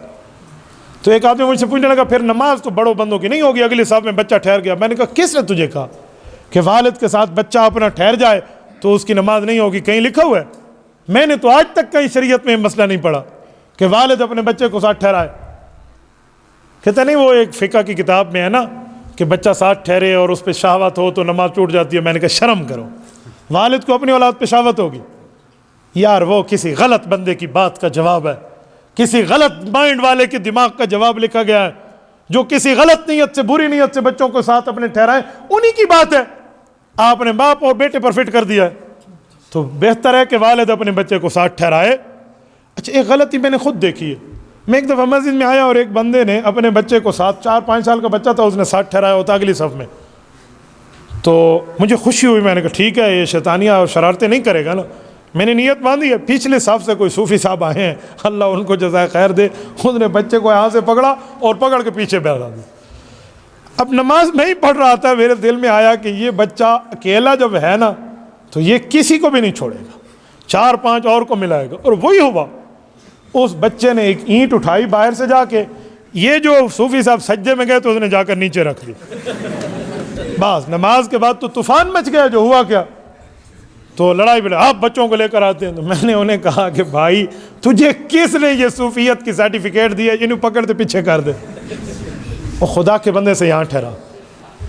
تو ایک آدمی مجھ سے پوچھنے لگا پھر نماز تو بڑوں بندوں کی نہیں ہوگی، اگلی صف میں بچہ ٹھہر گیا. میں نے کہا کس نے تجھے کہا کہ والد کے ساتھ بچہ اپنا ٹھہر جائے تو اس کی نماز نہیں ہوگی؟ کہیں لکھا ہوا ہے؟ میں نے تو آج تک کہیں شریعت میں مسئلہ نہیں پڑھا کہ والد اپنے بچے کو ساتھ ٹھہرائے. کہتا نہیں وہ ایک فقہ کی کتاب میں ہے نا کہ بچہ ساتھ ٹھہرے اور اس پہ شہوت ہو تو نماز ٹوٹ جاتی ہے. میں نے کہا شرم کرو، والد کو اپنی اولاد پہ شہوت ہوگی؟ یار وہ کسی غلط بندے کی بات کا جواب ہے، کسی غلط مائنڈ والے کے دماغ کا جواب لکھا گیا ہے، جو کسی غلط نیت سے، بری نیت سے بچوں کو ساتھ اپنے ٹھہرائے. انہی کی بات ہے، آپ نے باپ اور بیٹے پر فٹ کر دیا ہے. تو بہتر ہے کہ والد اپنے بچے کو ساتھ ٹھہرائے. اچھا ایک غلطی میں نے خود دیکھی ہے. میں ایک دفعہ مسجد میں آیا اور ایک بندے نے اپنے بچے کو ساتھ، 4-5 سال کا بچہ تھا، اس نے ساتھ ٹھہرایا ہوتا اگلی صف میں. تو مجھے خوشی ہوئی، میں نے کہا ٹھیک ہے یہ شیطانیہ اور شرارتیں نہیں کرے گا نا. میں نے نیت باندھی ہے. پچھلے صف سے کوئی صوفی صاحب آئے ہیں، اللہ ان کو جزائے خیر دے، اس نے بچے کو یہاں سے پکڑا اور پکڑ کے پیچھے بیٹھا دیا. اب نماز میں ہی پڑھ رہا تھا، میرے دل میں آیا کہ یہ بچہ اکیلا جب ہے نا تو یہ کسی کو بھی نہیں چھوڑے گا، 4-5 اور کو ملائے گا. اور وہی ہوا، اس بچے نے ایک اینٹ اٹھائی باہر سے جا کے، یہ جو صوفی صاحب سجدے میں گئے تو اس نے جا کر نیچے رکھ دی. بس نماز کے بعد تو طوفان مچ گیا. جو ہوا کیا، تو لڑائی بھی، آپ بچوں کو لے کر آتے ہیں. تو میں نے انہیں کہا کہ بھائی تجھے کس نے یہ صوفیت کی سرٹیفکیٹ دی ہے، انہوں پکڑتے پیچھے کر دے. اور خدا کے بندے سے یہاں ٹھہرا.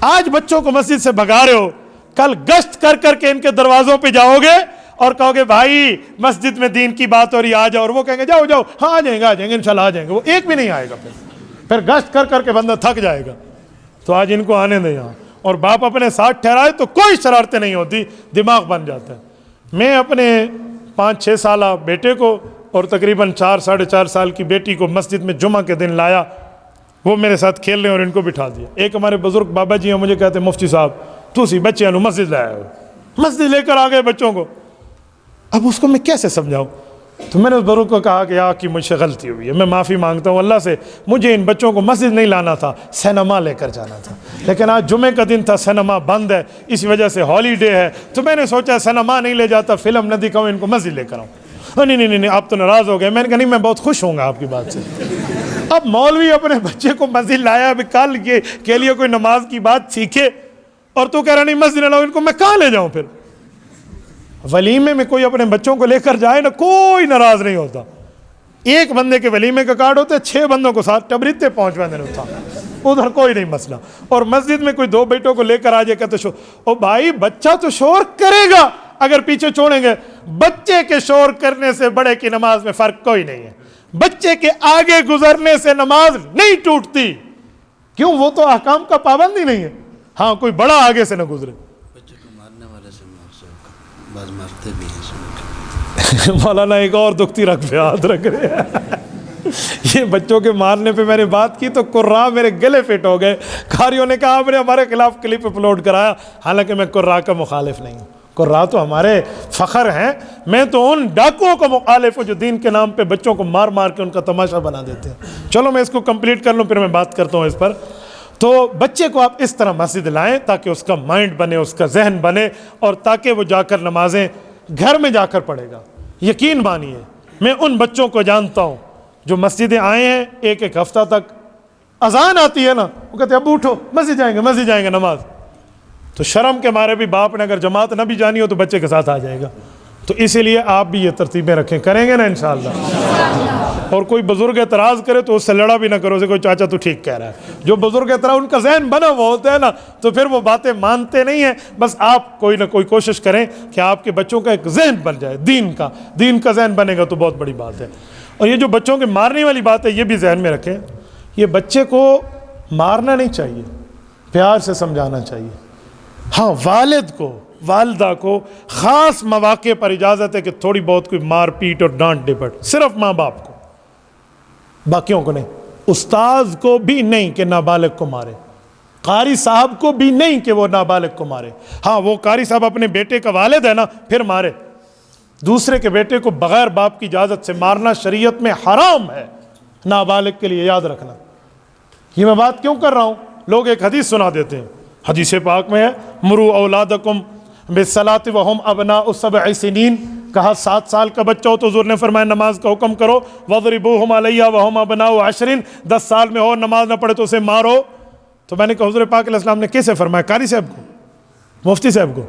آج بچوں کو مسجد سے بھگا رہے ہو، کل گشت کر کر کے ان کے دروازوں پہ جاؤ گے اور کہو گے بھائی مسجد میں دین کی بات ہو رہی آ جاؤ، اور وہ کہیں گے جاؤ جاؤ، ہاں آ جائیں گے انشاءاللہ آ جائیں گے. وہ ایک بھی نہیں آئے گا. پھر گشت کر کر کے بندہ تھک جائے گا. تو آج ان کو آنے دیں یہاں، اور باپ اپنے ساتھ ٹھہرائے تو کوئی شرارتیں نہیں ہوتی، دماغ بن جاتا ہے. میں اپنے 5-6 سالہ بیٹے کو اور تقریباً 4-4.5 سال کی بیٹی کو مسجد میں جمعہ کے دن لایا. وہ میرے ساتھ کھیل رہے اور ان کو بٹھا دیا. ایک ہمارے بزرگ بابا جی ہیں، مجھے کہتے ہیں مفتی صاحب تو سی بچے نو مسجد لایا ہو، مسجد لے کر آ گئے بچوں کو. اب اس کو میں کیسے سمجھاؤں؟ تو میں نے اس بزرگ کو کہا کہ آپ کی مجھ سے غلطی ہوئی ہے، میں معافی مانگتا ہوں اللہ سے. مجھے ان بچوں کو مسجد نہیں لانا تھا، سینما لے کر جانا تھا. لیکن آج جمعے کا دن تھا، سینما بند ہے، اس وجہ سے ہالی ڈے ہے، تو میں نے سوچا سینما نہیں لے جاتا، فلم نہ دکھاؤں، ان کو مسجد لے کر آؤں. نہیں آپ تو ناراض ہو گئے. میں نے کہا نہیں میں بہت خوش ہوں گا آپ کی بات سے. اب مولوی اپنے بچے کو مسجد لایا، اب کل کے لیے کوئی نماز کی بات سیکھے، اور تو کہہ رہا نہیں مسجد لاؤ، ان کو میں کہاں لے جاؤں؟ پھر ولیمے میں کوئی اپنے بچوں کو لے کر جائے نا، کوئی ناراض نہیں ہوتا. ایک بندے کے ولیمے کا کارڈ ہوتا ہے، 6 بندوں کو ساتھ ٹبریتے پہنچوانے ہوتا، ادھر کوئی نہیں مسئلہ. اور مسجد میں کوئی 2 بیٹوں کو لے کر آ جائے کہ تو شور، او بھائی بچہ تو شور کرے گا اگر پیچھے چھوڑیں گے. بچے کے شور کرنے سے بڑے کی نماز میں فرق کوئی نہیں ہے. بچے کے آگے گزرنے سے نماز نہیں ٹوٹتی. کیوں؟ وہ تو احکام کا پابند ہی نہیں ہے. ہاں کوئی بڑا آگے سے نہ گزرے. بچے کو مارنے والے سے بعض مارتے بھی ہیں. مولانا ایک اور دکھتی رکھ پہ ہاتھ رکھ رہے ہیں. یہ بچوں کے مارنے پہ میں نے بات کی تو قراء میرے گلے فٹ ہو گئے. قاریوں نے کہا آپ نے ہمارے خلاف کلپ اپلوڈ کرایا. حالانکہ میں قراء کا مخالف نہیں ہوں، قراء تو ہمارے فخر ہیں. میں تو ان ڈاکوؤں کا مخالف ہوں جو دین کے نام پہ بچوں کو مار مار کے ان کا تماشا بنا دیتے ہیں. چلو میں اس کو کمپلیٹ کر لوں پھر میں بات کرتا ہوں اس پر. تو بچے کو آپ اس طرح مسجد لائیں تاکہ اس کا مائنڈ بنے، اس کا ذہن بنے، اور تاکہ وہ جا کر نمازیں گھر میں جا کر پڑھے گا. یقین مانیے میں ان بچوں کو جانتا ہوں جو مسجدیں آئے ہیں، ایک ہفتہ تک اذان آتی ہے نا، وہ کہتے ہیں ابو اٹھو مسجد جائیں گے نماز. تو شرم کے مارے بھی باپ نے اگر جماعت نہ بھی جانی ہو تو بچے کے ساتھ آ جائے گا تو اسی لیے آپ بھی یہ ترتیبیں رکھیں، کریں گے نا انشاءاللہ؟ اور کوئی بزرگ اعتراض کرے تو اس سے لڑا بھی نہ کرو، اسے کوئی چاچا تو ٹھیک کہہ رہا ہے۔ جو بزرگ اعتراض ان کا ذہن بنا ہوا ہوتا ہے نا، تو پھر وہ باتیں مانتے نہیں ہیں۔ بس آپ کوئی نہ کوئی کوشش کریں کہ آپ کے بچوں کا ایک ذہن بن جائے، دین کا ذہن بنے گا تو بہت بڑی بات ہے۔ اور یہ جو بچوں کے مارنے والی بات ہے، یہ بھی ذہن میں رکھیں، یہ بچے کو مارنا نہیں چاہیے، پیار سے سمجھانا چاہیے۔ ہاں، والد کو، والدہ کو خاص مواقع پر اجازت ہے کہ تھوڑی بہت کوئی مار پیٹ اور ڈانٹ ڈپٹ، صرف ماں باپ کو، باقیوں کو نہیں۔ استاذ کو بھی نہیں کہ نابالغ کو مارے، قاری صاحب کو بھی نہیں کہ وہ نابالغ کو مارے۔ ہاں، وہ قاری صاحب اپنے بیٹے کا والد ہے نا، پھر مارے۔ دوسرے کے بیٹے کو بغیر باپ کی اجازت سے مارنا شریعت میں حرام ہے، نابالغ کے لیے، یاد رکھنا۔ یہ میں بات کیوں کر رہا ہوں؟ لوگ ایک حدیث سنا دیتے ہیں، حدیث پاک میں ہے مرو اولادکم بالصلاۃ وہم ابناء 7 سنین، کہا 7 سال کا بچہ ہو تو حضور نے فرمایا نماز کا حکم کرو، وضربوہم علیہ وہم ابناء 10، 10 سال میں ہو نماز نہ پڑھے تو اسے مارو۔ تو میں نے کہا حضور پاک علیہ السلام نے کیسے فرمایا؟ قاری صاحب کو، مفتی صاحب کو،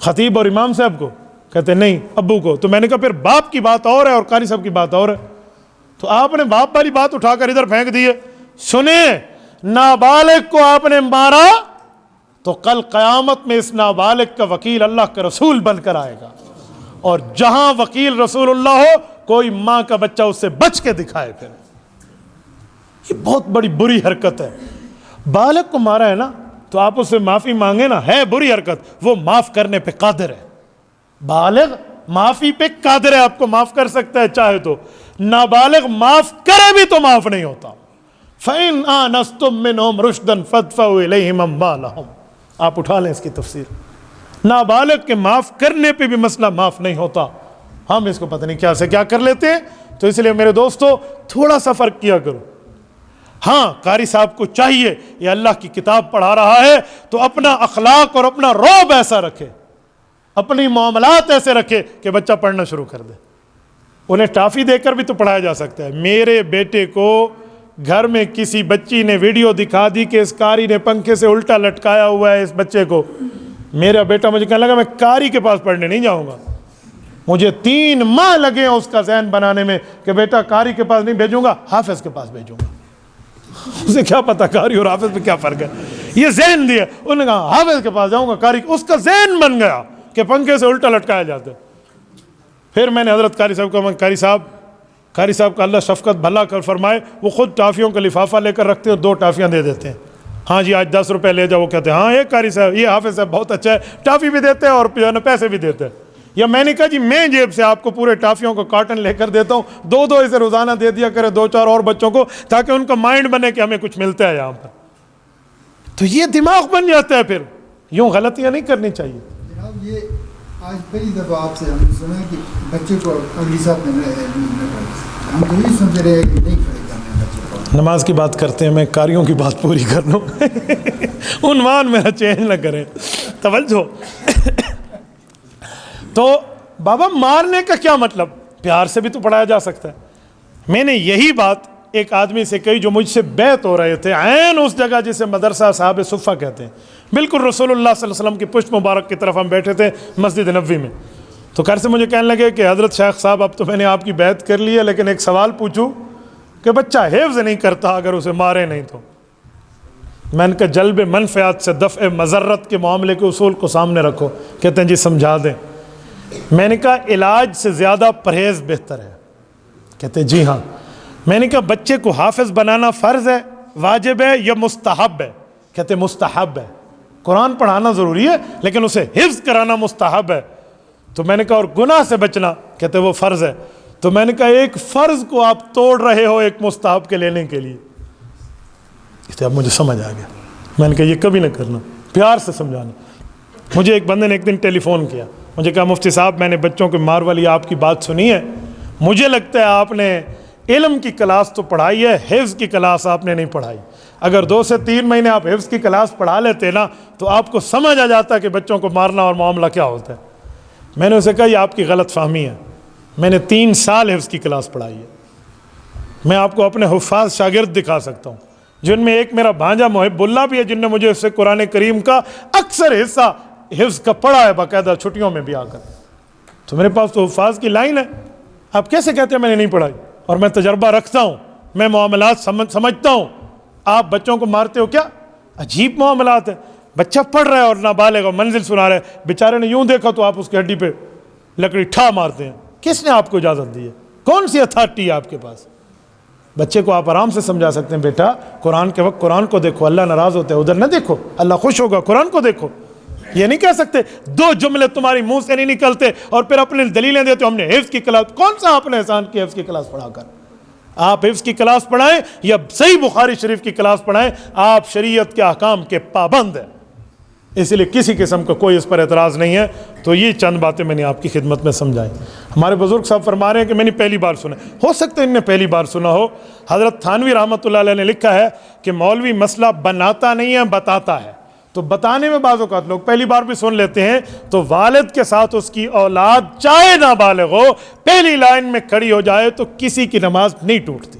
خطیب اور امام صاحب کو؟ کہتے نہیں، ابو کو۔ تو میں نے کہا پھر باپ کی بات اور ہے اور قاری صاحب کی بات اور ہے۔ تو آپ نے باپ والی بات اٹھا کر ادھر پھینک دی ہے۔ سنیں، نابالغ کو آپ نے مارا تو کل قیامت میں اس نابالغ کا وکیل اللہ کا رسول بن کر آئے گا، اور جہاں وکیل رسول اللہ ہو، کوئی ماں کا بچہ اس سے بچ کے دکھائے۔ پھر یہ بہت بڑی بری حرکت ہے۔ بالغ کو مارا ہے نا تو آپ اس سے معافی مانگے نا، ہے بری حرکت، وہ معاف کرنے پہ قادر ہے۔ بالغ معافی پہ قادر ہے، آپ کو معاف کر سکتا ہے چاہے تو۔ نابالغ معاف کرے بھی تو معاف نہیں ہوتا۔ فَإِنْ آنَسْتُم مِّنْهُمْ رُشْدًا فَادْفَعُوا إِلَيْهِمْ أَمْوَالَهُمْ۔ آپ اٹھا لیں اس کی تفسیر۔ نابالغ کے معاف کرنے پہ بھی مسئلہ معاف نہیں ہوتا، ہم اس کو پتہ نہیں کیا سے کیا کر لیتے ہیں۔ تو اس لیے میرے دوستو، تھوڑا سا فرق کیا کرو۔ ہاں، قاری صاحب کو چاہیے، یہ اللہ کی کتاب پڑھا رہا ہے تو اپنا اخلاق اور اپنا رعب ایسا رکھے، اپنی معاملات ایسے رکھے کہ بچہ پڑھنا شروع کر دے۔ انہیں ٹافی دے کر بھی تو پڑھایا جا سکتا ہے۔ میرے بیٹے کو گھر میں کسی بچی نے ویڈیو دکھا دی کہ اس قاری نے پنکھے سے الٹا لٹکایا ہوا ہے اس بچے کو، میرا بیٹا مجھے کہنے لگا میں قاری کے پاس پڑھنے نہیں جاؤں گا۔ مجھے 3 ماہ لگے ہیں اس کا ذہن بنانے میں کہ بیٹا قاری کے پاس نہیں بھیجوں گا، حافظ کے پاس بھیجوں گا۔ اسے کیا پتا قاری اور حافظ میں کیا فرق ہے؟ یہ ذہن دیا، انہوں نے کہا حافظ کے پاس جاؤں گا، قاری، اس کا ذہن بن گیا کہ پنکھے سے الٹا لٹکایا جاتا ہے۔ پھر میں نے حضرت قاری صاحب کو، قاری صاحب کا اللہ شفقت بھلا کر فرمائے، وہ خود ٹافیوں کا لفافہ لے کر رکھتے ہیں، 2 ٹافیاں دے دیتے ہیں۔ ہاں جی آج 10 روپے لے جاؤ، وہ کہتے ہیں ہاں یہ قاری صاحب، یہ حافظ صاحب بہت اچھا ہے، ٹافی بھی دیتے ہیں اور پیسے بھی دیتے ہیں۔ یا میں نے کہا جی میں جیب سے آپ کو پورے ٹافیوں کا کارٹن لے کر دیتا ہوں، 2 اسے روزانہ دے دیا کرے 2-4 اور بچوں کو، تاکہ ان کا مائنڈ بنے کہ ہمیں کچھ ملتا ہے یہاں پر۔ تو یہ دماغ بن جاتا ہے، پھر یوں غلطیاں نہیں کرنی چاہیے۔ جناب یہ آج پہلی دفعہ آپ سے ہم نے سنا کہ بچے کو اگلی صاحب نے ہم تو یہ سمجھ رہے ہیں کہ نہیں کھڑے کرنے بچے کو۔ نماز کی بات کرتے ہیں، میں قاریوں کی بات پوری کر لوں، عنوان میرا چینج نہ کریں، توجہ۔ تو بابا مارنے کا کیا مطلب؟ پیار سے بھی تو پڑھایا جا سکتا ہے۔ میں نے یہی بات ایک آدمی سے کہی جو مجھ سے بیعت ہو رہے تھے، عین اس جگہ جسے مدرسہ صاحب صفہ کہتے ہیں، بالکل رسول اللہ صلی اللہ علیہ وسلم کی پشت مبارک کی طرف ہم بیٹھے تھے مسجد نبوی میں۔ تو گھر سے مجھے کہنے لگے کہ حضرت شیخ صاحب اب تو میں نے آپ کی بیعت کر لی ہے، لیکن ایک سوال پوچھوں کہ بچہ حفظ نہیں کرتا اگر اسے مارے نہیں تو؟ میں نے کہا جلب منفعات سے دفع مضرت کے معاملے کے اصول کو سامنے رکھو۔ کہتے ہیں جی سمجھا دیں۔ میں نے کہا علاج سے زیادہ پرہیز بہتر ہے۔ کہتے ہیں جی ہاں۔ میں نے کہا بچے کو حافظ بنانا فرض ہے، واجب ہے یا مستحب ہے؟ کہتے ہیں مستحب ہے۔ قرآن پڑھانا ضروری ہے لیکن اسے حفظ کرانا مستحب ہے۔ تو میں نے کہا اور گناہ سے بچنا؟ کہتے ہیں وہ فرض ہے۔ تو میں نے کہا ایک فرض کو آپ توڑ رہے ہو ایک مستحب کے لینے کے لیے۔ کہتے اب مجھے سمجھ آ گیا۔ میں نے کہا یہ کبھی نہ کرنا، پیار سے سمجھانا۔ مجھے ایک بندے نے ایک دن ٹیلی فون کیا، مجھے کہا مفتی صاحب میں نے بچوں کے مار والی آپ کی بات سنی ہے، مجھے لگتا ہے آپ نے علم کی کلاس تو پڑھائی ہے، حفظ کی کلاس آپ نے نہیں پڑھائی۔ اگر 2 سے 3 مہینے آپ حفظ کی کلاس پڑھا لیتے نا تو آپ کو سمجھ آ جاتا کہ بچوں کو مارنا اور معاملہ کیا ہوتا ہے۔ میں نے اسے کہا یہ آپ کی غلط فہمی ہے، میں نے 3 سال حفظ کی کلاس پڑھائی ہے۔ میں آپ کو اپنے حفاظ شاگرد دکھا سکتا ہوں، جن میں ایک میرا بھانجا محب اللہ بھی ہے، جن نے مجھے اس سے قرآن کریم کا اکثر حصہ حفظ کا پڑھا ہے باقاعدہ چھٹیوں میں بھی آ کر۔ تو میرے پاس تو حفاظ کی لائن ہے، آپ کیسے کہتے ہیں میں نے نہیں پڑھائی؟ اور میں تجربہ رکھتا ہوں، میں معاملات سمجھتا ہوں. آپ بچوں کو مارتے ہو کیا؟ عجیب معاملات ہیں. بچہ پڑھ رہا ہے اور نابالغ اور منزل سنا رہا ہے، بیچارے نے یوں دیکھا تو آپ اس کی ہڈی پہ لکڑی ٹھا مارتے ہیں. کس نے آپ کو اجازت دی ہے؟ کون سی اتھارٹی ہے آپ کے پاس؟ بچے کو آپ آرام سے سمجھا سکتے ہیں، بیٹا قرآن کے وقت قرآن کو دیکھو، اللہ ناراض ہوتا ہے ادھر نہ دیکھو، اللہ خوش ہوگا، قرآن کو دیکھو. یہ نہیں کہہ سکتے، دو جملے تمہاری منہ سے نہیں نکلتے اور پھر اپنی دلیلیں دیتے ہو ہم نے حفظ کی کلاس. کون سا آپ نے احسان کی حفظ کی کلاس پڑھا کر؟ آپ حفظ کی کلاس پڑھائیں یا صحیح بخاری شریف کی کلاس پڑھائیں، آپ شریعت کے احکام کے پابند ہیں. اس لیے کسی قسم کا کوئی اس پر اعتراض نہیں ہے. تو یہ چند باتیں میں نے آپ کی خدمت میں سمجھائیں. ہمارے بزرگ صاحب فرما رہے ہیں کہ میں نے پہلی بار سنا، ہو سکتا ہے ان نے پہلی بار سنا ہو. حضرت تھانوی رحمۃ اللہ علیہ نے لکھا ہے کہ مولوی مسئلہ بناتا نہیں ہے، بتاتا ہے. تو بتانے میں بعض اوقات لوگ پہلی بار بھی سن لیتے ہیں. تو والد کے ساتھ اس کی اولاد چاہے نابالغ ہو، پہلی لائن میں کھڑی ہو جائے تو کسی کی نماز نہیں ٹوٹتی.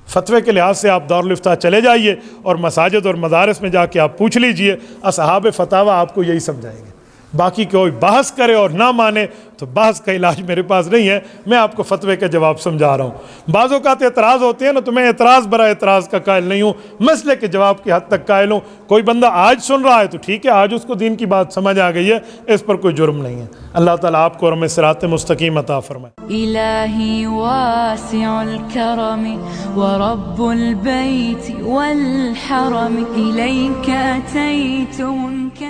فتوے کے لحاظ سے آپ دارالفتہ چلے جائیے اور مساجد اور مدارس میں جا کے آپ پوچھ لیجئے، اصحاب فتاوی آپ کو یہی سمجھائیں گے. باقی کوئی بحث کرے اور نہ مانے تو بحث کا علاج میرے پاس نہیں ہے، میں آپ کو فتوے کا جواب سمجھا رہا ہوں. بعض اوقات اعتراض ہوتے ہیں نا، تو میں اعتراض برا اعتراض کا قائل نہیں ہوں، مسئلے کے جواب کی حد تک قائل ہوں. کوئی بندہ آج سن رہا ہے تو ٹھیک ہے، آج اس کو دین کی بات سمجھ آ گئی ہے، اس پر کوئی جرم نہیں ہے. اللہ تعالیٰ آپ کو اور ہمیں صراط مستقیم عطا فرمائے. إلهي واسع الكرم ورب البيت والحرم إليك أتيت منكسرا